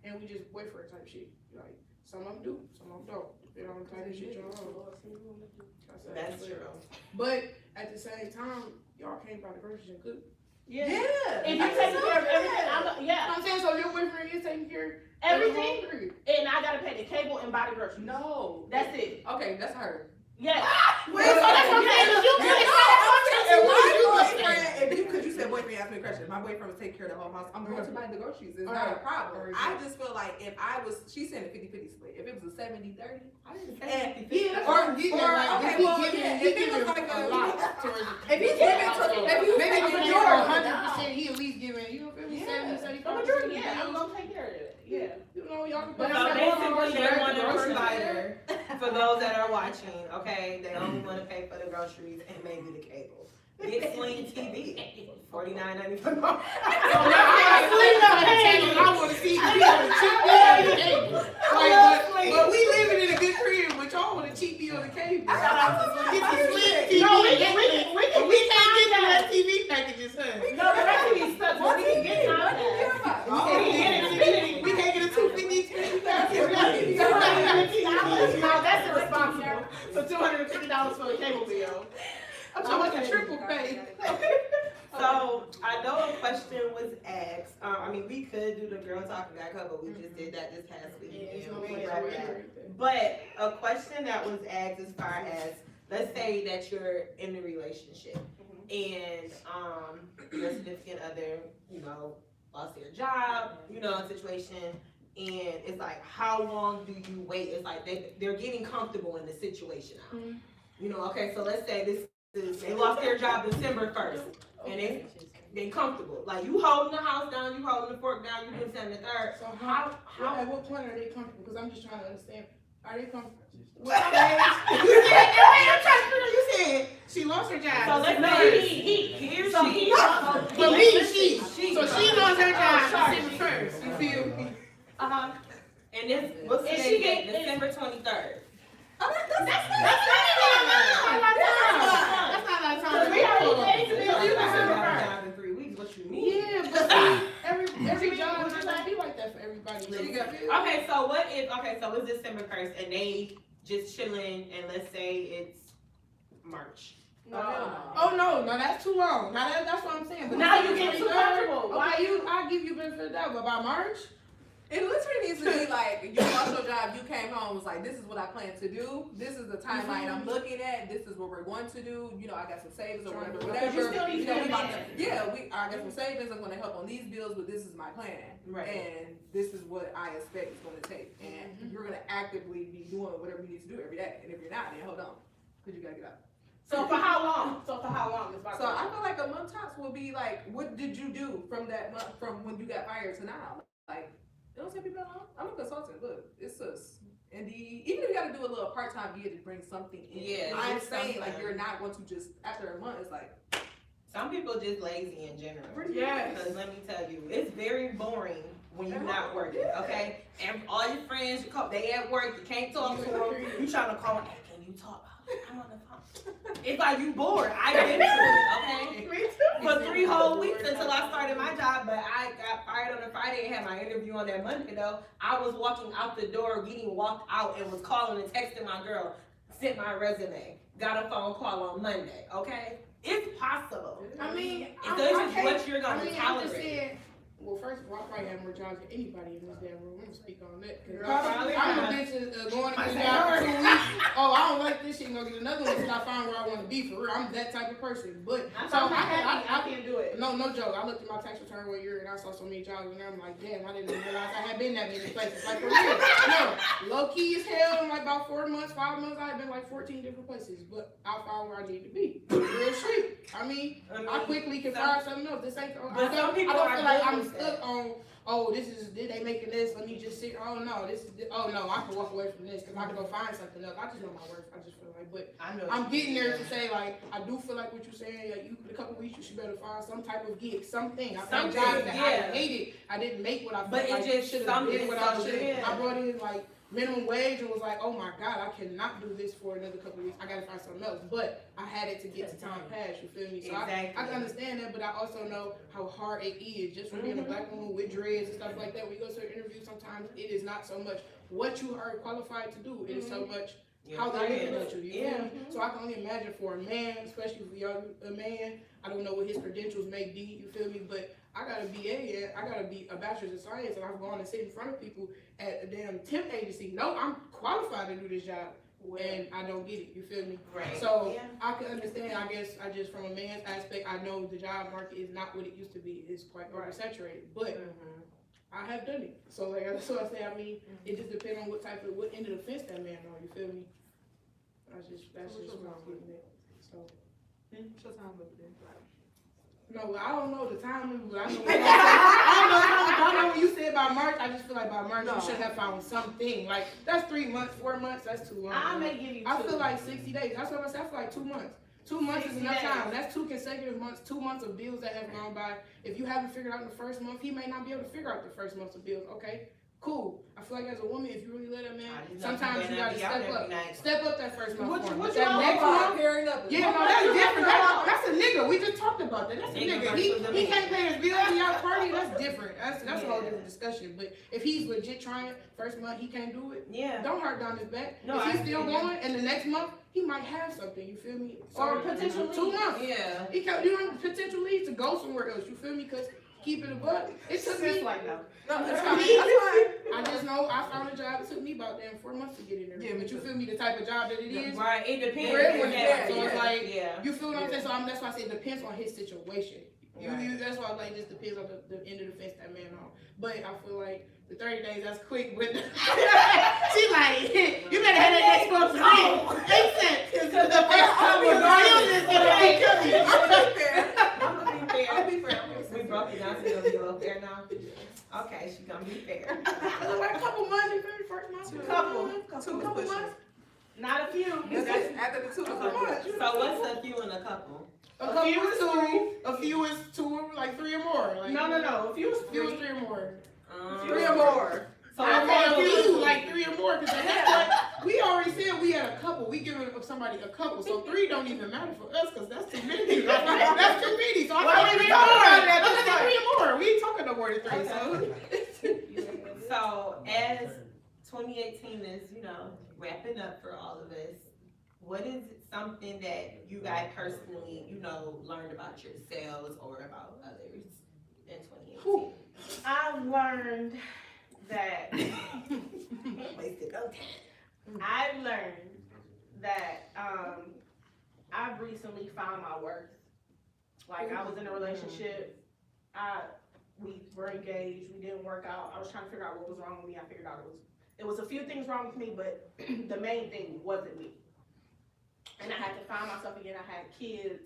and we just boyfriend type shit. Like some of them do, some of them don't. Depending on the type of shit y'all on. That's true. But at the same time, y'all can't buy the groceries and cook. Yeah. Yeah. If you take care of everything, yeah, I'm saying so your boyfriend is taking care of everything, the whole crib. and I gotta pay the cable and buy the groceries. No. That's it. Okay, that's her. Yes. Wait, so that's what I'm saying. You No, can't- I'm saying, What my you boyfriend, because you said boyfriend asked me a question. My boyfriend was taking care of the whole house. I'm going to buy the groceries. It's not a problem. Alright. I just feel like if I was, she said a 50-50 split. If it was a 70-30, I didn't say And- 50-50. Yeah, that's Or- what I'm getting at. or- Like, okay, if he well, giving, yeah, he if it giving was like a a- lot towards if he's giving to, if you maybe take if a you're majority, 100%, he at least giving, you know, 50, Yeah. 70, The 75%. majority, yeah, I'm gonna take care of it. Yeah. You know, y'all can But put So I'm basically, they grab want the a groceries. provider. For those that are watching, okay, they only want to pay for the groceries and maybe the cable. Get Sling TV, $49.95. So now I sleep on the table, I want to see you on the cheap bill on the cable. Like, but we living in a good crib, but y'all want a cheap bill on the cable. Shout out to Sling Get the TV. Sling TV. No, we But we can't get the less TV packages, huh? No, the rest of these stuff, we can get Comcast. We can't get a 250 TV package. No, that's irresponsible. So $250 for a cable bill. I'm talking about the triple pay. So I know a question was asked. I mean, we could do the girl talk and guy code, but we just did that this past week. and we wrapped that. But a question that was asked as far as, let's say that you're in a relationship and your significant other, you know, lost their job, you know, situation, and it's like, how long do you wait? It's like they're getting comfortable in the situation now. You know, okay, so let's say they lost their job December 1st, and they comfortable. Like, you holding the house down, you holding the fork down, you doing something the third. So how, at what point are they comfortable? Because I'm just trying to understand. Are they comfortable? What age? You said she lost her job. So let's No, say he. so he But me, she. she. So she lost her job sorry. December 1st. You feel me? Uh-huh. And this, what's the And date? she get- December 23rd. That's not like time. We already paid the You bill. don't have December a 1st. job in 3 weeks, what you mean? Yeah, but see, every job does not be like that for everybody. Okay, so what if, okay, so it's December 1st and they just chilling and let's say it's March. Oh no, that's too long. Now that's what I'm saying. But Now you get too comfortable. Why Okay, I give you benefit of the doubt, but by March, It literally needs to be like, you lost your job, you came home, was like, this is what I plan to do, this is the timeline I'm looking at, this is what we're going to do, you know, I got some savings or whatever, Because you still need to we about invest. I got some savings, I'm gonna help on these bills, but this is my plan. Right. And this is what I expect it's gonna take. And you're gonna actively be doing whatever you need to do every day. And if you're not, then hold on. Cause you gotta get out. So for how long? Is my So I feel like a month tops will be like, what did you do from that month, from when you got fired to now? Like, they don't tell people how long. I'm a consultant. Look, it's us. Indeed, even if you got to do a little part-time gig to bring something in. Yeah, I'm just saying like something. you're not going to just after a month. It's like Some people just lazy in general. Yes. Because let me tell you, it's very boring when you're not working, okay? And all your friends, they at work, you can't talk to them. You trying to call them, hey, can you talk? I'm on the phone. It's like you bored. I've been through it, okay? Me too. For 3 whole weeks until I started my job, but I got fired on a Friday and had my interview on that Monday though. I was walking out the door, getting walked out, and was calling and texting my girl, sent my resume, got a phone call on Monday, okay? It's possible. I mean, It's just what you're gonna I'm just tolerate. saying, well, first of all, I probably have more jobs than anybody in this damn room. I'm gonna speak on that. 'Cause Probably I'm not. a bitch going to the job for 2 weeks. Oh, I don't like this shit. And go get another one until I find where I want to be. For real, I'm that type of person. But I'm so so happy I can't do it. no joke. I looked at my tax return 1 year and I saw so many jobs and I'm like, damn, I didn't even realize I had been that many places. Like for real, no, low key as hell. In like about 4 months, 5 months, I had been like 14 different places. But I found where I need to be. Real shit. I mean, I quickly can find something else. This ain't. But some people I don't are feel like good I'm with stuck that. on. Oh, this is did they making this? Let me just sit. Oh no, this is. Oh no, I can walk away from this because I can go find something else. I just know my worth. I just feel like, but I know I'm getting there to say like I do feel like what you're saying. Like you, in a couple weeks, you should better find some type of gig, something. I found Something, jobs that yeah. I hated. I didn't make what I felt But it like just should have something, been what I something, should. yeah. I brought in like minimum wage and was like, oh my god, I cannot do this for another couple weeks. I gotta find something else. But I had it to get to time past. You feel me? So I can understand that, but I also know how hard it is just from being a black woman with dreads and stuff like that. When you go to an interview, sometimes it is not so much what you are qualified to do. It is so much how they're looking at you. You feel me? So I can only imagine for a man, especially for a man. I don't know what his credentials may be. You feel me? But I got a BA and I got a bachelor's in science, and I've gone and sit in front of people at a damn temp agency. No, I'm qualified to do this job, and I don't get it. You feel me? Right. So Yeah. I can understand. I guess I just from a man's aspect, I know the job market is not what it used to be. It's quite oversaturated, but I have done it. So like that's what I say. I mean, it just depends on what end of the fence that man on. You feel me? That's just what I'm getting at. So. shut time up then. No, I don't know the time limit, but I know. I know what you said by March. I just feel like by March you should have found something. Like that's 3 months, 4 months. That's too long. I may give you 2. I feel like 60 days. That's what I said. I feel like 2 months. 2 months is 60 enough days. time. That's 2 consecutive months. 2 months of bills that have gone by. If you haven't figured out the first month, he may not be able to figure out the first month of bills. Okay, cool. I feel like as a woman, if you really let a man, sometimes you gotta step up. Step up that first month. What for him. you But that all next about? month. Pairing up. Yeah, no, that's different. That's a nigga. We just talked about that. That's a Nigga nigga. versus a He nigga. can't pay his bills. He out party. That's different. That's a whole different discussion. But if he's legit trying, first month he can't do it. Yeah. Don't hurt down his back. No, if he's I still feel you. going, and the next month he might have something. You feel me? Or potential 2 leave. months. Yeah. He can. You know, potential leave to go somewhere else. You feel me? Because keep it above. It took me. Just like that. No, that's fine. That's fine. I just know I found a job. It took me about damn 4 months to get in there. Yeah, me but you too. feel me? The type of job that it is. Right. It depends. Where it was Yeah, at. So it's yeah, like, yeah. You feel what I'm saying? So that's why I say it depends on his situation. Right. That's why I like it just depends on the end of the fence that man on. But I feel like the 30 days that's quick. But she like you better have that next month to ASAP. Because the first time we're going is gonna be coming. I'm gonna be fair. I'm gonna be fair. I'll be fair. We broke it down, so you'll be a little fair now. Okay, she's gonna be fair. Like a couple months, you feel me? First month. Couple months. Not a few. That's after the 2 Couple months. So what's a few and a couple? A couple is 2. A few is 2, like 3 or more. Like, No. A few is A few is 3. 3 or more. 3 or more. So I what's call a you few? like 3 or more because at that point we already said we had a couple. We giving somebody a couple, so 3 don't even matter for us because that's too many. That's too many. So I Well, thought we we talking about that, I that's said 3 or more. We ain't talking no more than 3. So as 2018 is, wrapping up for all of us, what is something that you guys personally, learned about yourselves or about others in 2018? I've learned that Wasted no time. I've learned that I've recently found my worth. Like I was in a relationship, we were engaged, we didn't work out. I was trying to figure out what was wrong with me. I figured out it was a few things wrong with me, but the main thing wasn't me. And I had to find myself again. I had kids.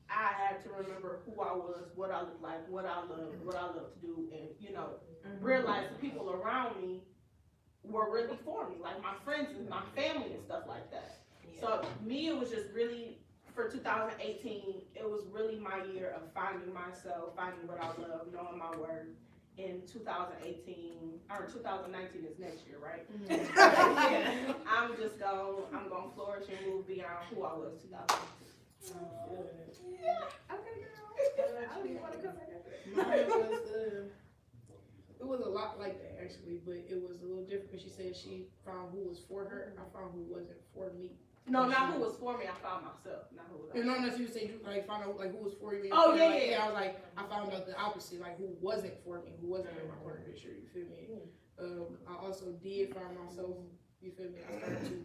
I had to remember who I was, what I looked like, what I love to do, and realize the people around me were really for me, like my friends and my family and stuff like that. Yeah. So me, it was just really, for 2018, it was really my year of finding myself, finding what I love, knowing my worth. In 2018, or 2019 is next year, right? Yeah, I'm gonna flourish and move beyond who I was 2018. Okay, girl. I don't even want to come back after that. Mine was, it was a lot like that actually, but it was a little different because she said she found who was for her. I found who wasn't for me. No, not who was for me. I found myself. Not who was. And no, you said you like found out like who was for you. Oh, and, yeah, like, yeah. I was like, I found out the opposite, like who wasn't for me, who wasn't in my corner picture. You feel me? I also did find myself. You feel me? I started to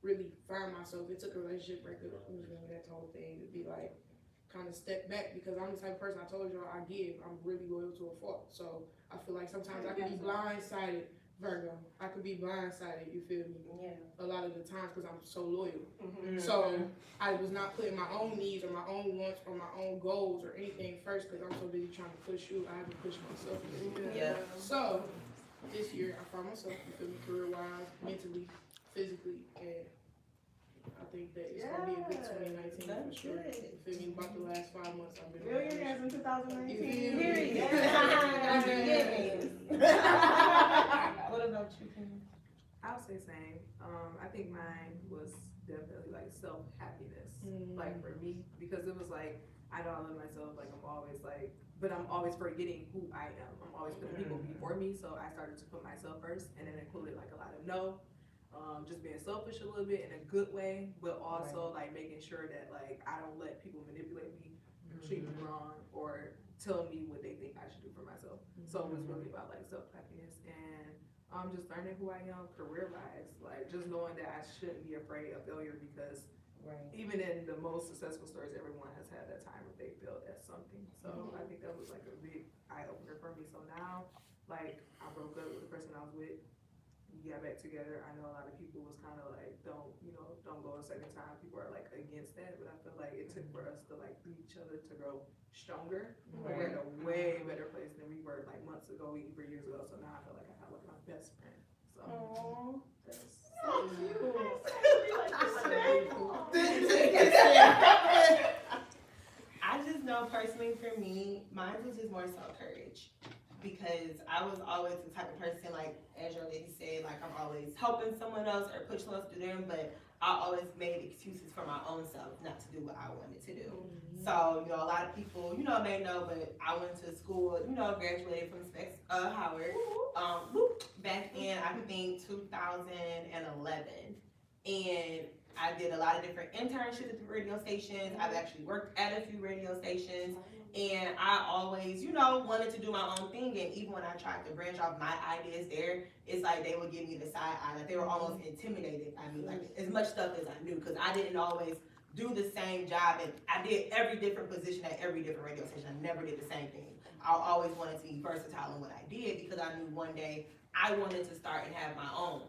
really find myself. It took a relationship breakup, that whole thing to be like kind of step back because I'm the type of person I told y'all I give. I'm really loyal to a fault. So I feel like sometimes I can be blindsided. Virgo, I could be blindsided, you feel me? Yeah. A lot of the times because I'm so loyal. Mm-hmm. So I was not putting my own needs or my own wants or my own goals or anything first because I'm so busy trying to push you. I have to push myself. Yeah. So this year I found myself, you feel me, career-wise, mentally, physically, and I think that it's gonna be a good 2019 for That's sure. good. You feel me? About the last 5 months I've been Millionaires in 2019. You Period. Yeah. What about you, Kim? I would say same. I think mine was definitely like self-happiness. Like for me, because it was like, I know I love myself, like I'm always like, but I'm always forgetting who I am. I'm always putting people before me, so I started to put myself first, and it included like a lot of just being selfish a little bit in a good way, but also like making sure that like I don't let people manipulate me, treat me wrong, or tell me what they think I should do for myself. So it was really about like self-happiness and just learning who I am career-wise, like just knowing that I shouldn't be afraid of failure because even in the most successful stories, everyone has had that time where they failed at something. So I think that was like a big eye-opener for me. So now, like I broke up with the person I was with, we got back together. I know a lot of people was kind of like, don't go a second time. People are like against that, but I feel like it took for us to like beat each other to grow stronger. We're in a way better place than we were like months ago, even years ago. So now I feel like I have like my best friend. So that's so I just know personally for me, mine was just more self-courage. Because I was always the type of person, like, as your lady said, like, I'm always helping someone else or pushing someone else to do them, but I always made excuses for my own self not to do what I wanted to do. So, a lot of people, may know, but I went to school, graduated from Specs Howard, back in, I think, 2011. And I did a lot of different internships at the radio stations. I've actually worked at a few radio stations. And I always, wanted to do my own thing. And even when I tried to branch off my ideas there, it's like they would give me the side eye. Like they were almost intimidated by me, like as much stuff as I knew. Because I didn't always do the same job. And I did every different position at every different radio station. I never did the same thing. I always wanted to be versatile in what I did because I knew one day I wanted to start and have my own,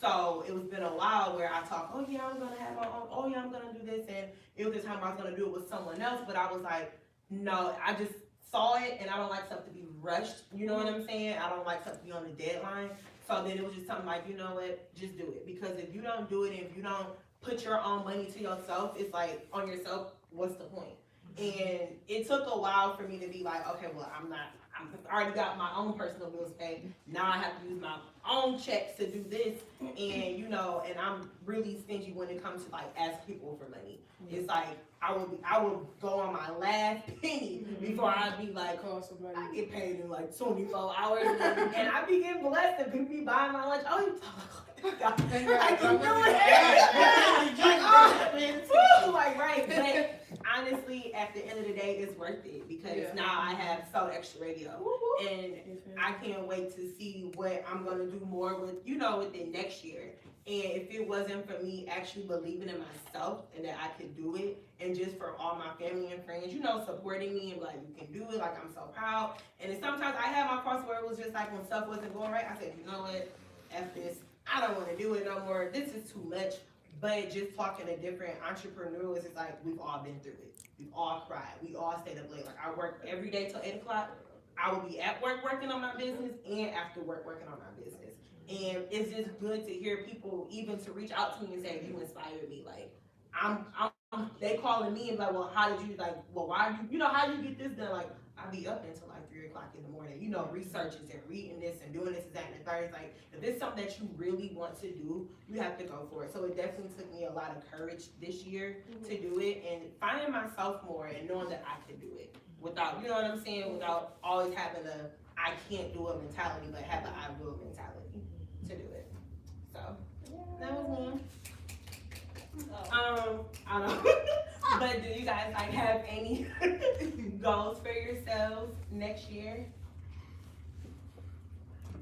So it was been a while where I talked, oh yeah, I'm gonna have my own, oh yeah, I'm gonna do this. And it was the time I was gonna do it with someone else. But I was like, no, I just saw it and I don't like stuff to be rushed. You know what I'm saying? I don't like stuff to be on the deadline. So then it was just something like, you know what, just do it. Because if you don't do it and if you don't put your own money to yourself, it's like on yourself, what's the point? And it took a while for me to be like, okay, well, I already got my own personal bills paid. Now I have to use my own checks to do this. And, and I'm really stingy when it comes to like ask people for money. It's like, I would go on my last penny before I'd be like, Call somebody. I get paid in like 24 hours. And I be getting blessed and people be buying my lunch. Oh, you talk like that. Like, you doing it? Like, the end of the day, it's worth it because Yeah. now I have So Extra Radio, and I can't wait to see what I'm gonna do more with, within next year. And if it wasn't for me actually believing in myself and that I could do it, and just for all my family and friends, supporting me and like, you can do it, like I'm so proud. And then sometimes I had my parts where it was just like when stuff wasn't going right, I said, you know what, F this, I don't wanna do it no more, this is too much. But just talking to different entrepreneurs, it's like we've all been through it. We've all cried. We all stayed up late. Like I work every day till 8 o'clock. I will be at work working on my business and after work working on my business. And it's just good to hear people even to reach out to me and say, you inspired me. Like they calling me and like, well, how did you why you how you get this done? Like I be up until like 3 o'clock in the morning, researching and reading this and doing this and that and the third. It's like if it's something that you really want to do, you have to go for it. So it definitely took me a lot of courage this year to do it and finding myself more and knowing that I could do it without, you know what I'm saying, without always having a I can't do it mentality, but have an I will mentality to do it. So that was one. I don't know. But do you guys have any goals for yourselves next year?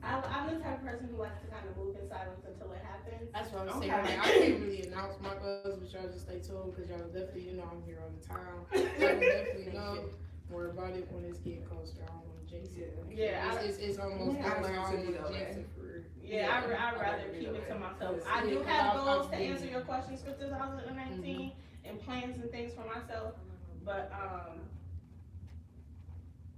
I'm the type of person who likes to kind of move in silence until it happens. That's what I'm Okay. saying. Like, I can't really announce my goals, but y'all just stay tuned because y'all definitely, I'm here all the time. Y'all definitely know more about it when it's getting closer. I don't want to jinx it. Yeah, It's almost I done, so I learned to don't be want to that jinx way. it for. Yeah, I'd rather keep it to myself. I do have goals to answer your questions for 2019 and plans and things for myself, but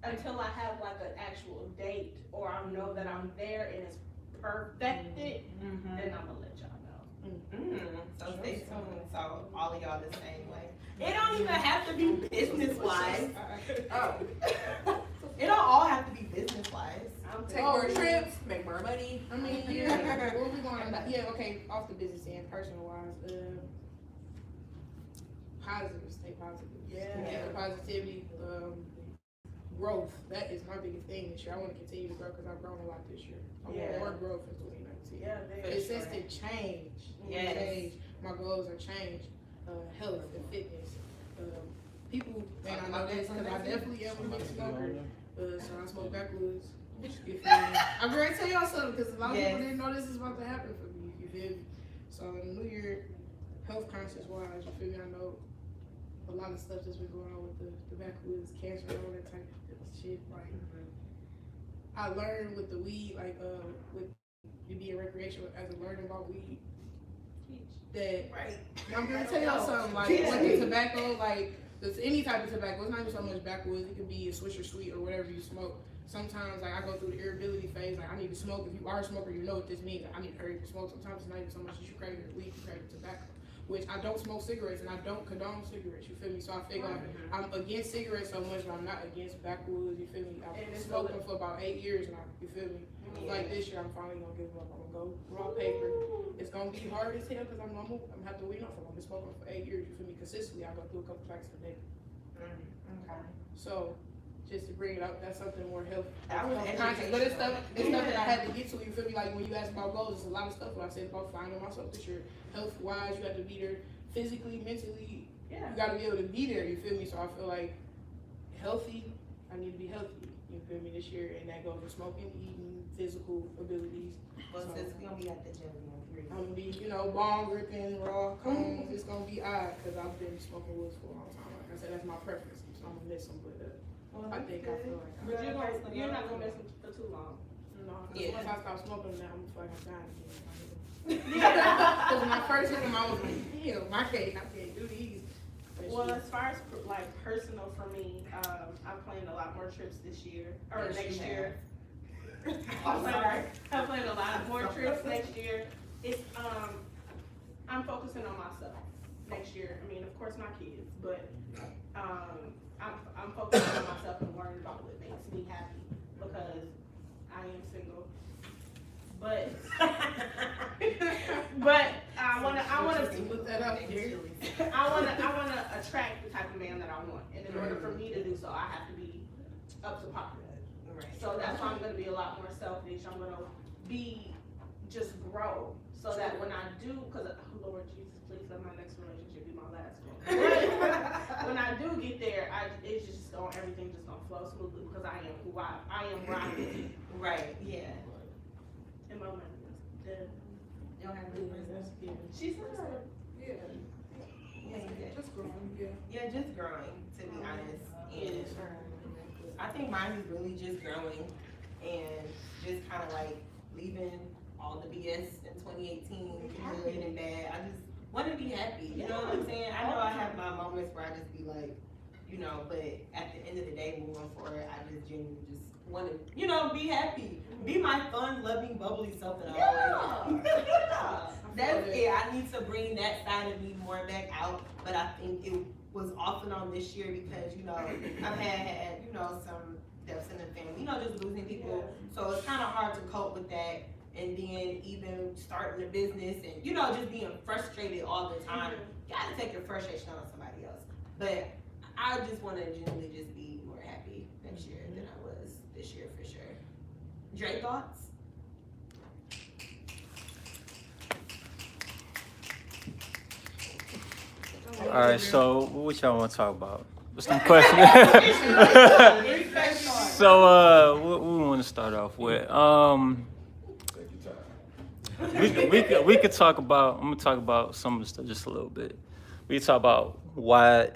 until I have like an actual date or I know that I'm there and it's perfected, then I'm gonna let y'all know. So stay tuned. So all of y'all the same way. It don't even have to be business wise. Oh, It don't all have to be business wise. take more trips, make more money. I mean, yeah. What we going on? Yeah, okay. Off the business and personal wise, positive. Stay positive. Yeah. Positivity. Growth. That is my biggest thing this year. I want to continue to grow because I've grown a lot this year. I want more growth in 2019. Yeah, Consistent change. Yes. Change. My goals are change. Health and fitness. People may not know this because I definitely am a big smoker. So I smoke backwoods. You feel me? I'm going to tell y'all something because a lot of people didn't know this is about to happen for me. You feel me? So in the new year, health conscious wise, you feel me? I know a lot of stuff that's been going on with the backwoods, cancer, and all that type of shit. Like, I learned with the weed, like with you being recreational, as a learning about weed, that I'm gonna tell y'all something. Like with the tobacco, like there's any type of tobacco. It's not even so much backwoods. It could be a Swisher Sweet or whatever you smoke. Sometimes like I go through the irritability phase. Like I need to smoke. If you are a smoker, you know what this means. Like, I need to hurry to smoke. Sometimes it's not even so much that you crave the weed, you crave the tobacco. Which I don't smoke cigarettes and I don't condone cigarettes, you feel me? So I feel like I'm against cigarettes so much, but I'm not against backwoods, you feel me? I've been smoking for about 8 years now, you feel me? Like this year, I'm finally gonna give up. I'm gonna go raw paper. It's gonna be hard as hell because I'm normal. I'm gonna have to wean off. I've been smoking for 8 years, you feel me? Consistently, I go through a couple packs a day. Okay. So, just to bring it up, that's something more health That was conscious. But it's stuff that I had to get to, you feel me? Like when you ask about goals, there's a lot of stuff what I said about finding myself this year. Health wise, you have to be there physically, mentally. You gotta be able to be there, you feel me? So I feel like healthy, I need to be healthy, you feel me, this year, and that goes with smoking, eating, physical abilities. Well, since we gonna be at the gym, I'm gonna be, bong ripping, raw cones. It's gonna be odd because I've been smoking woods for a long time. Like I said, that's my preference. So I'm gonna miss them, but I feel like But you're not gonna miss them for too long. no. Once I stop smoking them, now I'm like I'm dying again. Because when I first hit them, I was like, damn, I can't do these. Well, as far as like personal for me, I'm planning a lot more trips this year or next year. I'm planning a lot more trips next year. It's I'm focusing on myself next year. I mean, of course, my kids, but I'm focusing on myself and worrying about what makes me happy because I am single. But I wanna put that out here. I wanna attract the type of man that I want, and in order for me to do so, I have to be up to par. Right. So that's why I'm gonna be a lot more selfish. I'm gonna be just grow, so that when I do, because Lord Jesus, please let my next relationship be my last one. When I do get there, it's just everything just gonna flow smoothly because I am who I am where I need to be. Right, yeah. And my money is dead. You don't have any business. She said, Yeah. Yeah, Just growing. Yeah. yeah, just growing, to be honest. And I think mine is really just growing and just kind of like leaving all the BS in 2018, good and bad. I just want to be happy, you know what I'm saying? I know I have my moments where I just be like, you know, but at the end of the day, moving forward, I just genuinely just want to, you know, be happy. Be my fun, loving, bubbly self that I always yeah. That's it. I need to bring that side of me more back out, but I think it was off and on this year because, you know, I've had, you know, some deaths in the family, you know, just losing people. So it's kind of hard to cope with that. And then even starting a business and, you know, just being frustrated all the time. You gotta take your frustration out on somebody else. But I just want to genuinely just be more happy next year than I was this year for sure. Dre, thoughts? All right, so what y'all want to talk about? What's the question? So, what we want to start off with? We could talk about. I'm gonna talk about some of the stuff just a little bit. We talk about why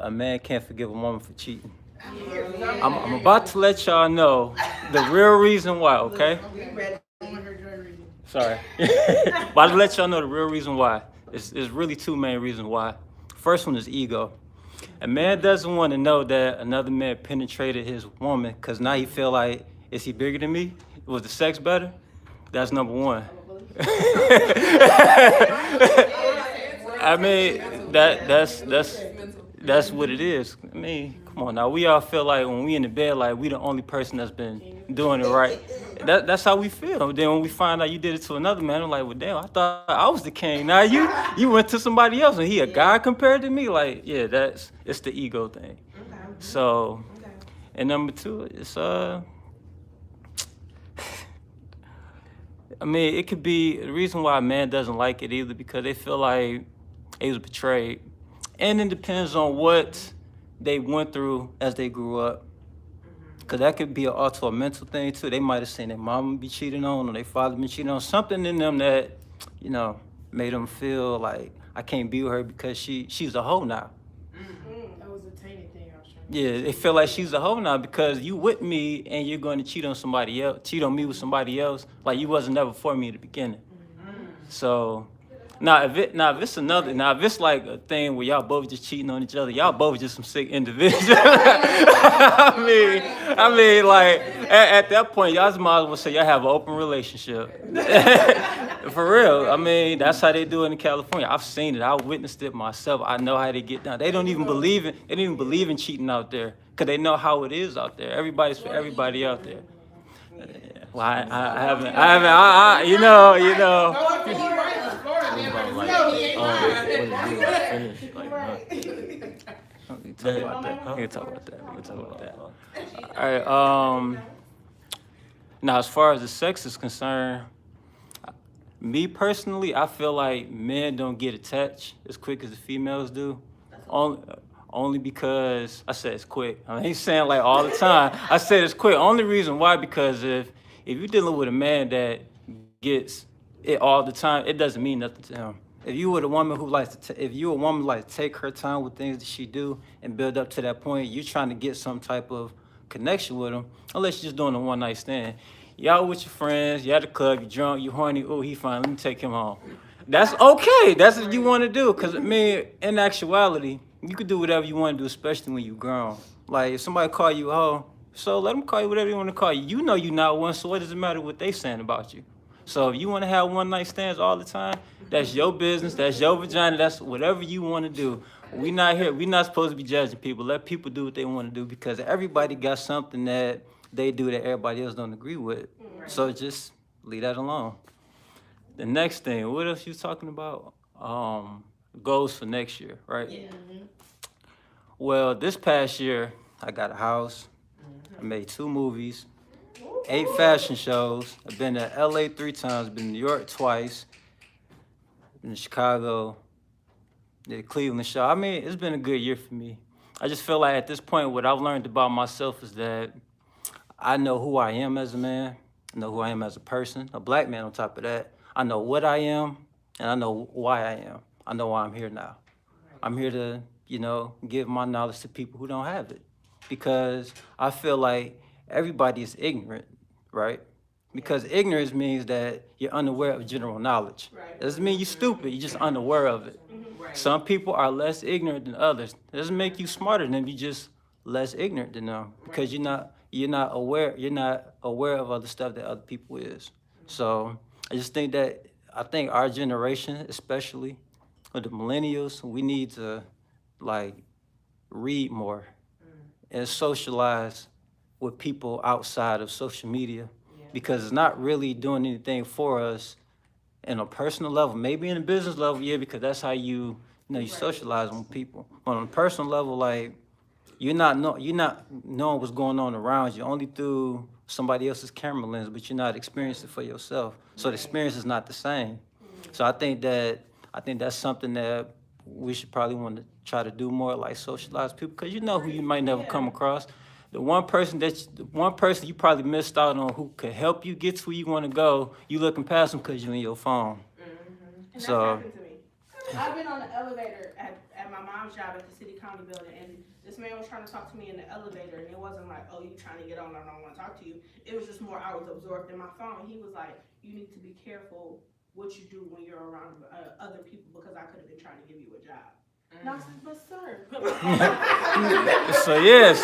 a man can't forgive a woman for cheating. I'm about to let y'all know the real reason why. Okay. Sorry. About to let y'all know the real reason why. It's really two main reasons why. First one is ego. A man doesn't want to know that another man penetrated his woman because now he feel like, is he bigger than me? Was the sex better? That's number one. I mean, that's what it is. I mean, come on now. We all feel like when we in the bed, like we the only person that's been doing it right. That's how we feel. Then when we find out you did it to another man, I'm like, well, damn, I thought I was the king. Now you went to somebody else and he a guy compared to me. Like, yeah, it's the ego thing. So, and number two, it's I mean, it could be the reason why a man doesn't like it either because they feel like he was betrayed. And it depends on what they went through as they grew up. Because that could be also a mental thing, too. They might have seen their mama be cheating on or their father be cheating on. Something in them that, you know, made them feel like, I can't be with her because she's a hoe now. That was a tainted thing I was trying to Yeah, they feel like she's a hoe now because you with me and you're going to cheat on somebody else, cheat on me with somebody else, like you wasn't never for me at the beginning. So, if it's like a thing where y'all both just cheating on each other, y'all both just some sick individuals. I mean, like at that point, y'all might as well say y'all have an open relationship. For real. I mean, that's how they do it in California. I've seen it. I witnessed it myself. I know how they get down. They don't even believe in cheating out there because they know how it is out there. Everybody's for everybody out there. Well, I haven't. You know. We can talk about that. All right. Now, as far as the sex is concerned, me personally, I feel like men don't get attached as quick as the females do. Only because I said it's quick. I ain't saying like all the time. I said it's quick. Only reason why because if you're dealing with a man that gets it all the time, it doesn't mean nothing to him. If you were a woman who likes to, if you're a woman who likes to take her time with things that she do and build up to that point, you're trying to get some type of connection with him, unless you're just doing a one-night stand. Y'all with your friends, you at the club, you drunk, you horny, oh, he fine, let me take him home. That's okay, that's what you want to do, because, I mean, in actuality, you can do whatever you want to do, especially when you're grown. Like, if somebody call you a hoe, so let them call you whatever you want to call you. You know you're not one, so what does it matter what they saying about you? So if you want to have one-night stands all the time, that's your business, that's your vagina, that's whatever you want to do. We're not supposed to be judging people. Let people do what they want to do because everybody got something that they do that everybody else don't agree with. Right. So just leave that alone. The next thing, what else you talking about? Goals for next year, right? Yeah. Well, this past year, I got a house. I made 2 movies. 8 fashion shows. I've been to LA 3 times, been to New York twice, been to Chicago, did a Cleveland show. I mean, it's been a good year for me. I just feel like at this point, what I've learned about myself is that I know who I am as a man, I know who I am as a person, a black man on top of that. I know what I am, and I know why I am. I know why I'm here now. I'm here to, give my knowledge to people who don't have it. Because I feel like everybody is ignorant, right? Because ignorance means that you're unaware of general knowledge. Right. Doesn't mean you're stupid, you're just unaware of it. Right. Some people are less ignorant than others. It doesn't make you smarter than them, you're just less ignorant than them. Because you're not aware of other stuff that other people is. So I just think that our generation, especially with the millennials, we need to read more and socialize with people outside of social media, because it's not really doing anything for us in a personal level. Maybe in a business level, yeah, because that's how you socialize with people. But on a personal level, you're not knowing what's going on around you only through somebody else's camera lens, but you're not experiencing it for yourself. So the experience is not the same. So I think that's something that we should probably want to try to do more, socialize people, because you know who you might never come across. The one person you probably missed out on who could help you get to where you want to go, you looking past them because you're in your phone. And So- that happened to me. I've been on the elevator at my mom's job at the city county building, and this man was trying to talk to me in the elevator, and it wasn't like, oh, you trying to get on, I don't want to talk to you. It was just more, I was absorbed in my phone. He was like, you need to be careful what you do when you're around other people, because I could have been trying to give you a job. And I was like, but sir. So yes.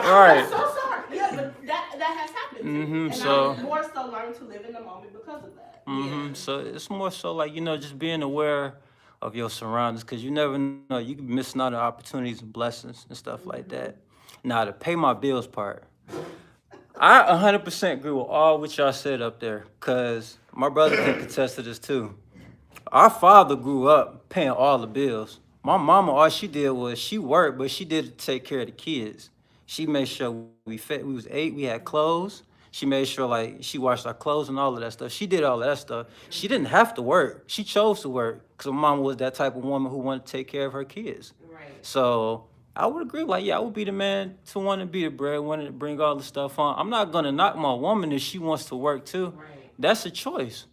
Right. I'm so sorry. Yeah, but that has happened to me. And So- I've more so learned to live in the moment because of that. So it's more so just being aware of your surroundings, because you never know, you can be missing out on opportunities and blessings and stuff like that. Now, to pay my bills part, I 100% agree with all what y'all said up there, because my brother can contest to this too. Our father grew up paying all the bills. My mama, all she did was she worked, but she did take care of the kids. She made sure we fed. We was 8, we had clothes. She made sure she washed our clothes and all of that stuff. She did all of that stuff. She didn't have to work. She chose to work because my mama was that type of woman who wanted to take care of her kids. Right. So I would agree. I would be the man to want to be the breadwinner to bring all the stuff on. I'm not gonna knock my woman if she wants to work too. Right. That's a choice.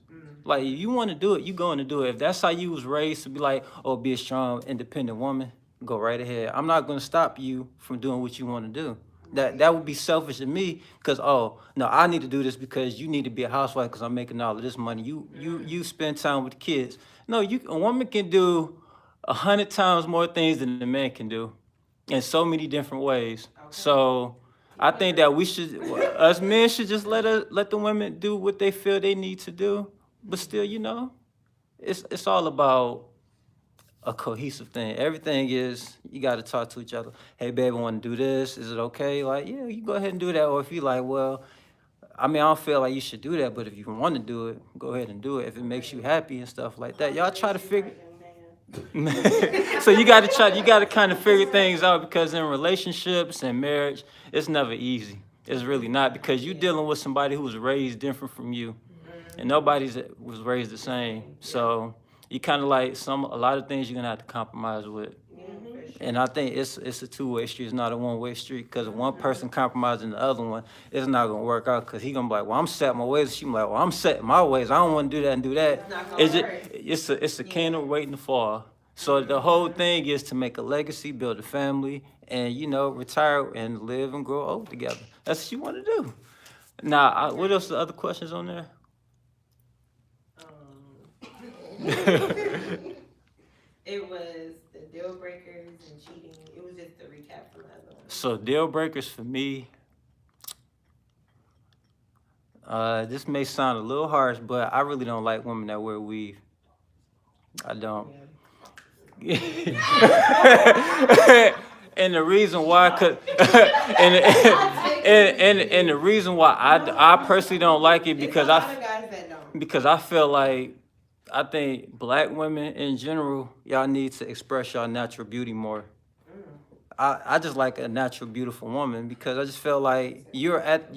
If you want to do it, you going to do it. If that's how you was raised to be be a strong, independent woman, go right ahead. I'm not going to stop you from doing what you want to do. That would be selfish of me, because no, I need to do this because you need to be a housewife because I'm making all of this money. You spend time with the kids. No, a woman can do 100 times more things than a man can do, in so many different ways. Okay. So I think that us men should just let the women do what they feel they need to do. But still, it's all about a cohesive thing. Everything is, you got to talk to each other. Hey, babe, I want to do this. Is it okay? Yeah, you go ahead and do that. Or if you well, I don't feel like you should do that, but if you want to do it, go ahead and do it. If it makes you happy and stuff like that. Y'all try to figure. So you got to kind of figure things out, because in relationships and marriage, it's never easy. It's really not, because you're dealing with somebody who was raised different from you. And nobody was raised the same. So you kind of a lot of things you're going to have to compromise with. And I think it's a two-way street. It's not a one-way street, because if one person compromising the other one, it's not going to work out, because he's going to be like, well, I'm setting my ways. She like, well, I'm setting my ways. I don't want to do that and do that. It's a candle waiting to fall. So the whole thing is to make a legacy, build a family, and, retire and live and grow old together. That's what you want to do. Now, what else are the other questions on there? It was the deal breakers and cheating. It was just a recap from the other one. So deal breakers for me, this may sound a little harsh, but I really don't like women that wear weave. I don't. And the reason why, and the reason why I personally don't like it, because I feel I think black women in general, y'all need to express y'all natural beauty more. I just like a natural, beautiful woman because I just feel like you're at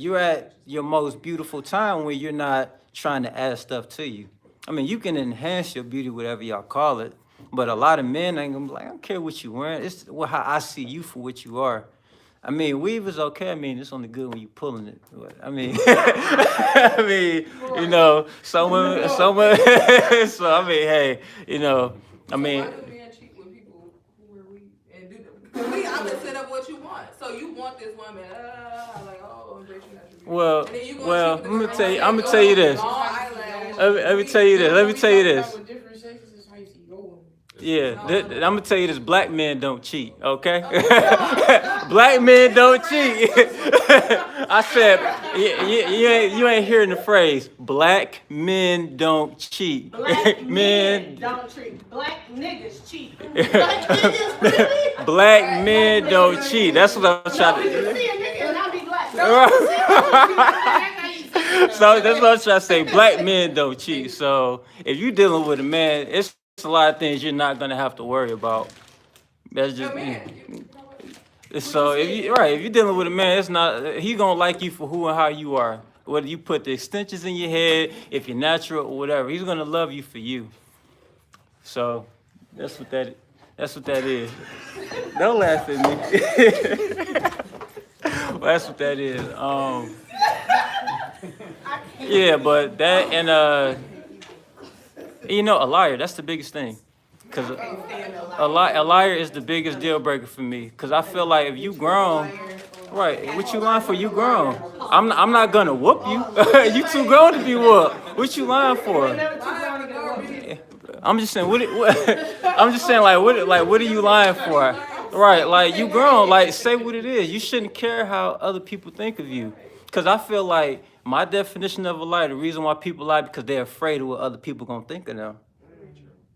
your most beautiful time when you're not trying to add stuff to you. I mean, you can enhance your beauty, whatever y'all call it, but a lot of men ain't gonna be like, I don't care what you wearing. It's how I see you for what you are. I mean, weave is okay. I mean, it's only good when you pulling it. But, I mean, I mean, you know, some women. So I mean, hey, you know, I mean. Why do men cheat with people who wear weave and do them? We opposite of what you want. So you want this woman, like, oh, embrace your natural beauty. Well, And then you well, cheat I'm with gonna the tell you. girl I'm like, gonna tell you oh, this. long eyelashes. Let me tell you this. Let me tell you this. With different sexes is how you see your woman. Yeah, I'm gonna tell you this. Black men don't cheat, okay? Black men don't cheat. I said, you ain't hearing the phrase. Black men don't cheat. Black men don't cheat. Black niggas cheat. Black niggas, really? Black men don't cheat. That's what I'm No, trying you to. can see a nigga and not be black. So that's what I'm trying to say. Black men don't cheat. So if you're dealing with a man, it's a lot of things you're not gonna have to worry about. That's just so if you're dealing with a man, it's not he gonna like you for who and how you are. Whether you put the extensions in your head, if you're natural or whatever, he's gonna love you for you. So that's what that is. Don't laugh at me. Well, that's what that is. Yeah, but that and you know, a liar, that's the biggest thing. Cause a liar is the biggest deal breaker for me. Cause I feel like if you grown, right, what you lying for? You grown. I'm not gonna whoop you. You too grown to be whooped. What you lying for? I'm just saying, I'm just saying, what are you lying for? Right, like you grown, like say what it is. You shouldn't care how other people think of you. Cause I feel like my definition of a lie, the reason why people lie because they're afraid of what other people gonna think of them.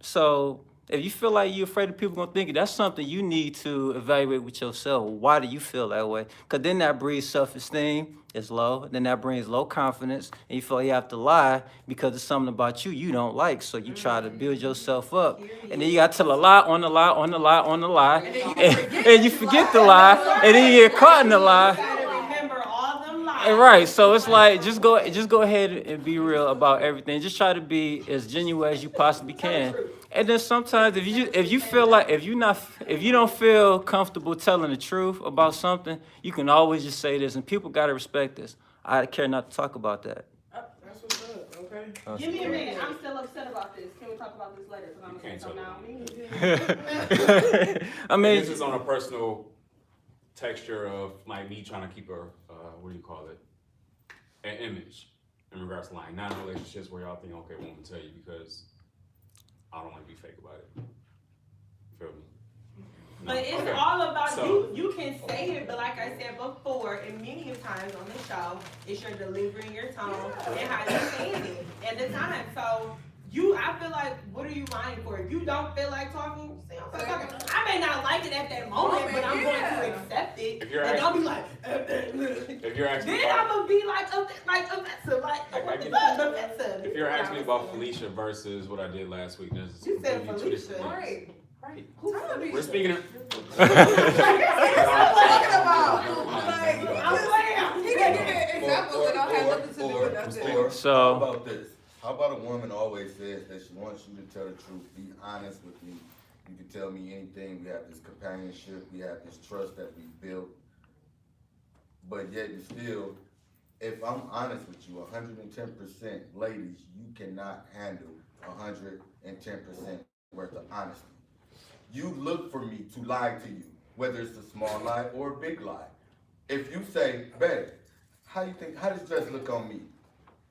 So if you feel like you're afraid of people gonna think it, that's something you need to evaluate with yourself. Why do you feel that way? Cause then that breeds self-esteem is low. Then that brings low confidence, and you feel you have to lie because it's something about you don't like. So you try to build yourself up, and then you got to tell a lie on the lie on the lie on the lie, and you forget the lie, and then you get caught in the lie. Right, so it's like just go ahead and be real about everything. Just try to be as genuine as you possibly can. And then sometimes if you feel like if you don't feel comfortable telling the truth about something, you can always just say this, and people gotta respect this. I care not to talk about that. That's what's up, okay? Give me a minute. I'm still upset about this. Can we talk about this later? Because I'm can't upset talk now. I mean, this is on a personal texture of like me trying to keep a what do you call it? An image in regards to lying. Not in relationships where y'all think, okay, I won't tell you because I don't want to be fake about it. Feel me? No. But it's Okay. all about So- you can say it, but like I said before, and many of times on the show, it's your delivery, your tone, and how you saying it at the time. So I feel like, what are you lying for? If you don't feel like talking, say I'm not talking. I may not like it at that moment, but I'm going to accept it. If you're And don't be like, If you're asking then I'm gonna be like offensive, offensive. if you're asking me about Felicia versus what I did last week, there's You said completely two different Felicia. things. Right. We're speaking of I'm playing. He can give an example that don't have nothing to do with nothing. Or So- how about this? How about a woman always says that she wants you to tell the truth, be honest with me. You can tell me anything. We have this companionship, we have this trust that we built. But yet and still, if I'm honest with you, 110%, ladies, you cannot handle 110% worth of honesty. You look for me to lie to you, whether it's a small lie or a big lie. If you say, babe, how does dress look on me?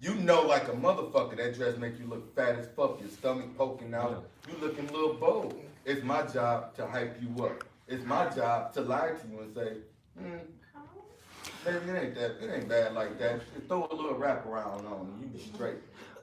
You know like a motherfucker that dress make you look fat as fuck, your stomach poking out, you looking a little bold. It's my job to hype you up. It's my job to lie to you and say, baby, it ain't bad like that. Just throw a little wraparound on and you be straight.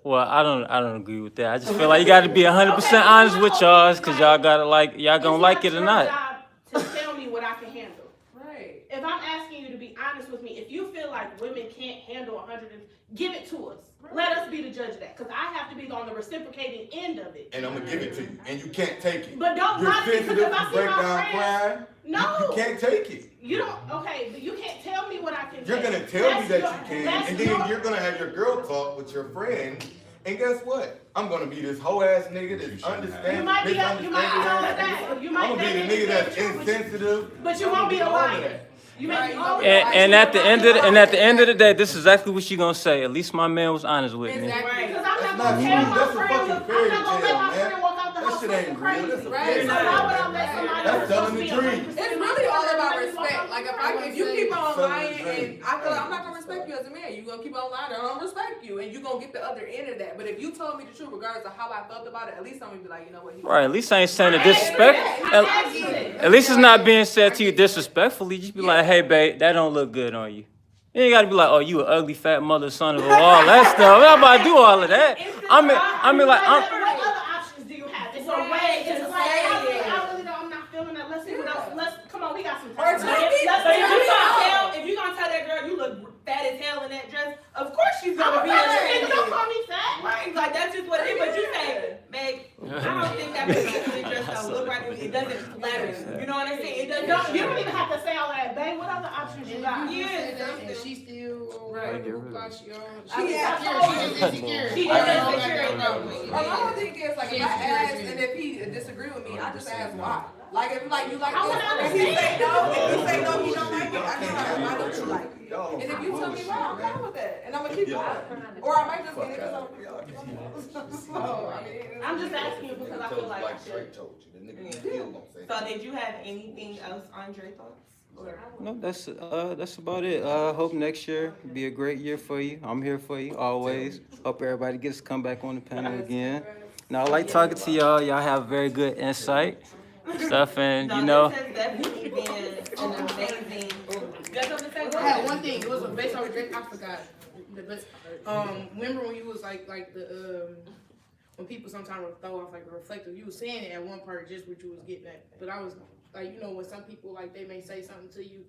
well, I don't agree with that. I just feel like you got to be 100% honest with y'all, cause y'all gonna like it or not. It's not your job to tell me what I can handle. Right. If I'm asking you to be honest with me, if you feel like women can't handle 100, give it to us. Let us be the judge of that. Because I have to be the on the reciprocating end of it. And I'm gonna give it to you, and you can't take it. But don't You're lie to me sensitive, because I you see break my down friends. crying. No. You can't take it. You don't, okay, but you can't tell me what I can You're take. gonna tell me that That's you can, that's and then your- you're gonna have your girl talk with your friend, and guess what? I'm gonna be this hoe ass nigga that's You understanding, might be misunderstanding all of ass that. nigga. You I'm might gonna be think the nigga that's true, insensitive. but you won't be a all of liar. that. You may be Right. And at the end of the day, this is exactly what she gonna say. At least my man was honest with me. Exactly. Because I'm That's not not gonna true. tell my That's a friend, fucking I'm fairy not gonna let tale, my man. friend walk out the That house shit looking ain't crazy. real. That's a Right. fairy So tale. why would I let somebody That's who's telling supposed the to be a dream. good It's really all about respect. Like if you keep on lying and I feel like I'm not gonna respect you as a man, you gonna keep on lying, I don't respect you, and you gonna get the other end of that. But if you told me the truth, regardless of how I felt about it, at least I'm gonna be like, you know what? Right, at least I ain't saying it disrespect. I At least it's not being said to you disrespectfully. Just be like, hey, babe, that don't look good on you. You ain't gotta be like, oh, you an ugly fat mother, son of a, all that stuff. I'm not about to do all of that. I mean, like, what other options do you have? It's a way. It's like, I really don't, I'm not feeling that. Let's see what else. Come on, we got some time. Or tell me- If you gonna tell that girl you look fat as hell in that dress, of course she's gonna be Don't offended. call me fat. Right, like that's just what it is. But you say, babe, I don't think that particular dress don't look right. It doesn't flatter you. You know what I'm saying? It doesn't. You don't even have to say all that, babe. What other options you got? And she still Right. whatever hoopla she on. She She's insecure. She I is don't insecure. know. Or my whole thing is like if I ask and if he disagree with me, I just ask why. Like if like you like I this, wanna if he say no, if he say no, he don't like it. I just like why don't you like it? And if you tell me why, I'm fine with that, and I'm gonna keep going. Or I might just get it because I'm. So I mean, I'm just asking you because I feel like I should. Drake told you. The nigga still gonna say. So did you have anything else on Dre thoughts? no, that's about it. Hope next year be a great year for you. I'm here for you always. Hope everybody gets to come back on the panel again. Now, I like talking to y'all. Y'all have very good insight stuff, and you know. This has definitely been an amazing. Just on the same I had one thing. It was based on Drake. I forgot. But remember when you was like the when people sometimes would throw off like a reflective. You was saying it at one part, just what you was getting at. But I was like, you know, when some people like they may say something to you.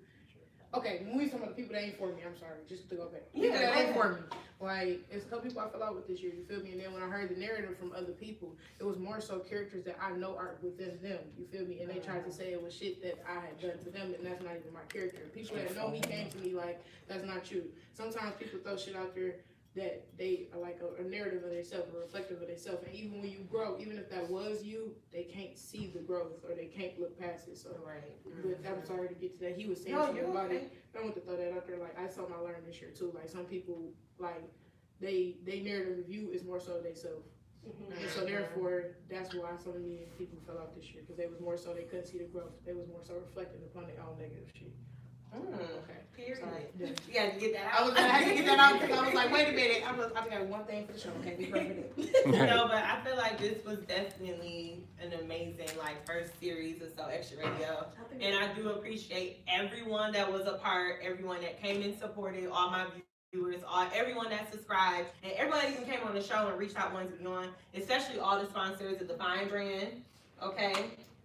Okay, when we talking about the people that ain't for me, I'm sorry, just to go back. People that ain't for me. Like, it's a couple people I fell out with this year, you feel me? And then when I heard the narrative from other people, it was more so characters that I know aren't within them, you feel me? And they tried to say it was shit that I had done to them, and that's not even my character. People that know me came to me like, that's not you. Sometimes people throw shit out there that they are like a narrative of themselves, a reflective of themselves. And even when you grow, even if that was you, they can't see the growth or they can't look past it. So, but I'm sorry to get to that. He was saying something about it. I want to throw that out there. Like, I something I learned this year too. Like, some people, like, they narrative of you is more so they self. And so therefore, that's why so many people fell out this year, because they was more so they couldn't see the growth. They was more so reflecting upon their own negative shit. Okay. Period. Yeah. You had to get that I out. had to get that out because I was like, wait a minute. I got one thing for the show. Okay, be perfect. No, but I feel like this was definitely an amazing first series of So Extra Radio, and I do appreciate everyone that was a part, everyone that came and supported, all my viewers, everyone that subscribed, and everybody that even came on the show and reached out, wanted to be on, especially all the sponsors of the Fine brand. Okay.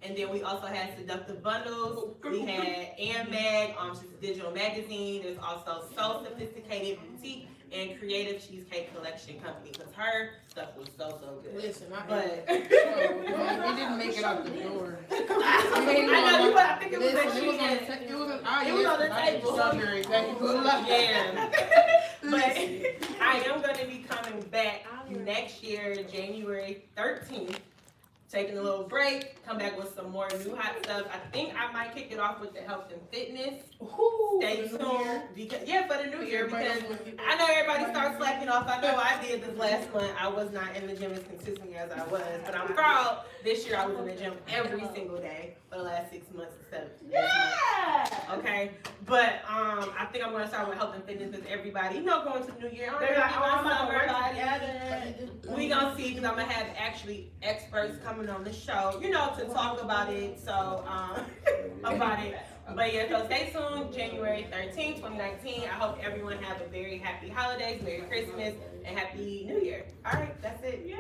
And then we also had Seductive Bundles. We had AMAG, she's a digital magazine. There's also So Sophisticated Boutique and Creative Cheesecake Collection Company, because her stuff was so good. Listen, But it didn't make it out the door. I know, I think it was Listen, that it was on the she it was on the table. Strawberry, yeah. But I am going to be coming back next year, January 13th. Taking a little break, come back with some more new hot stuff. I think I might kick it off with the health and fitness. Stay tuned. Because, for the new year, because I know everybody starts slacking off. I know I did this last month. I was not in the gym as consistently as I was, but I'm proud. This year I was in the gym every single day for the last 6 months instead of this month. Okay, but I think I'm gonna start with health and fitness because everybody, going to the new year. We gonna see, because I'm gonna have actually experts coming on the show, to talk about it. So about it. But so stay tuned, January 13th, 2019. I hope everyone have a very happy holidays, Merry Christmas, and Happy New Year. All right, that's it. Yeah.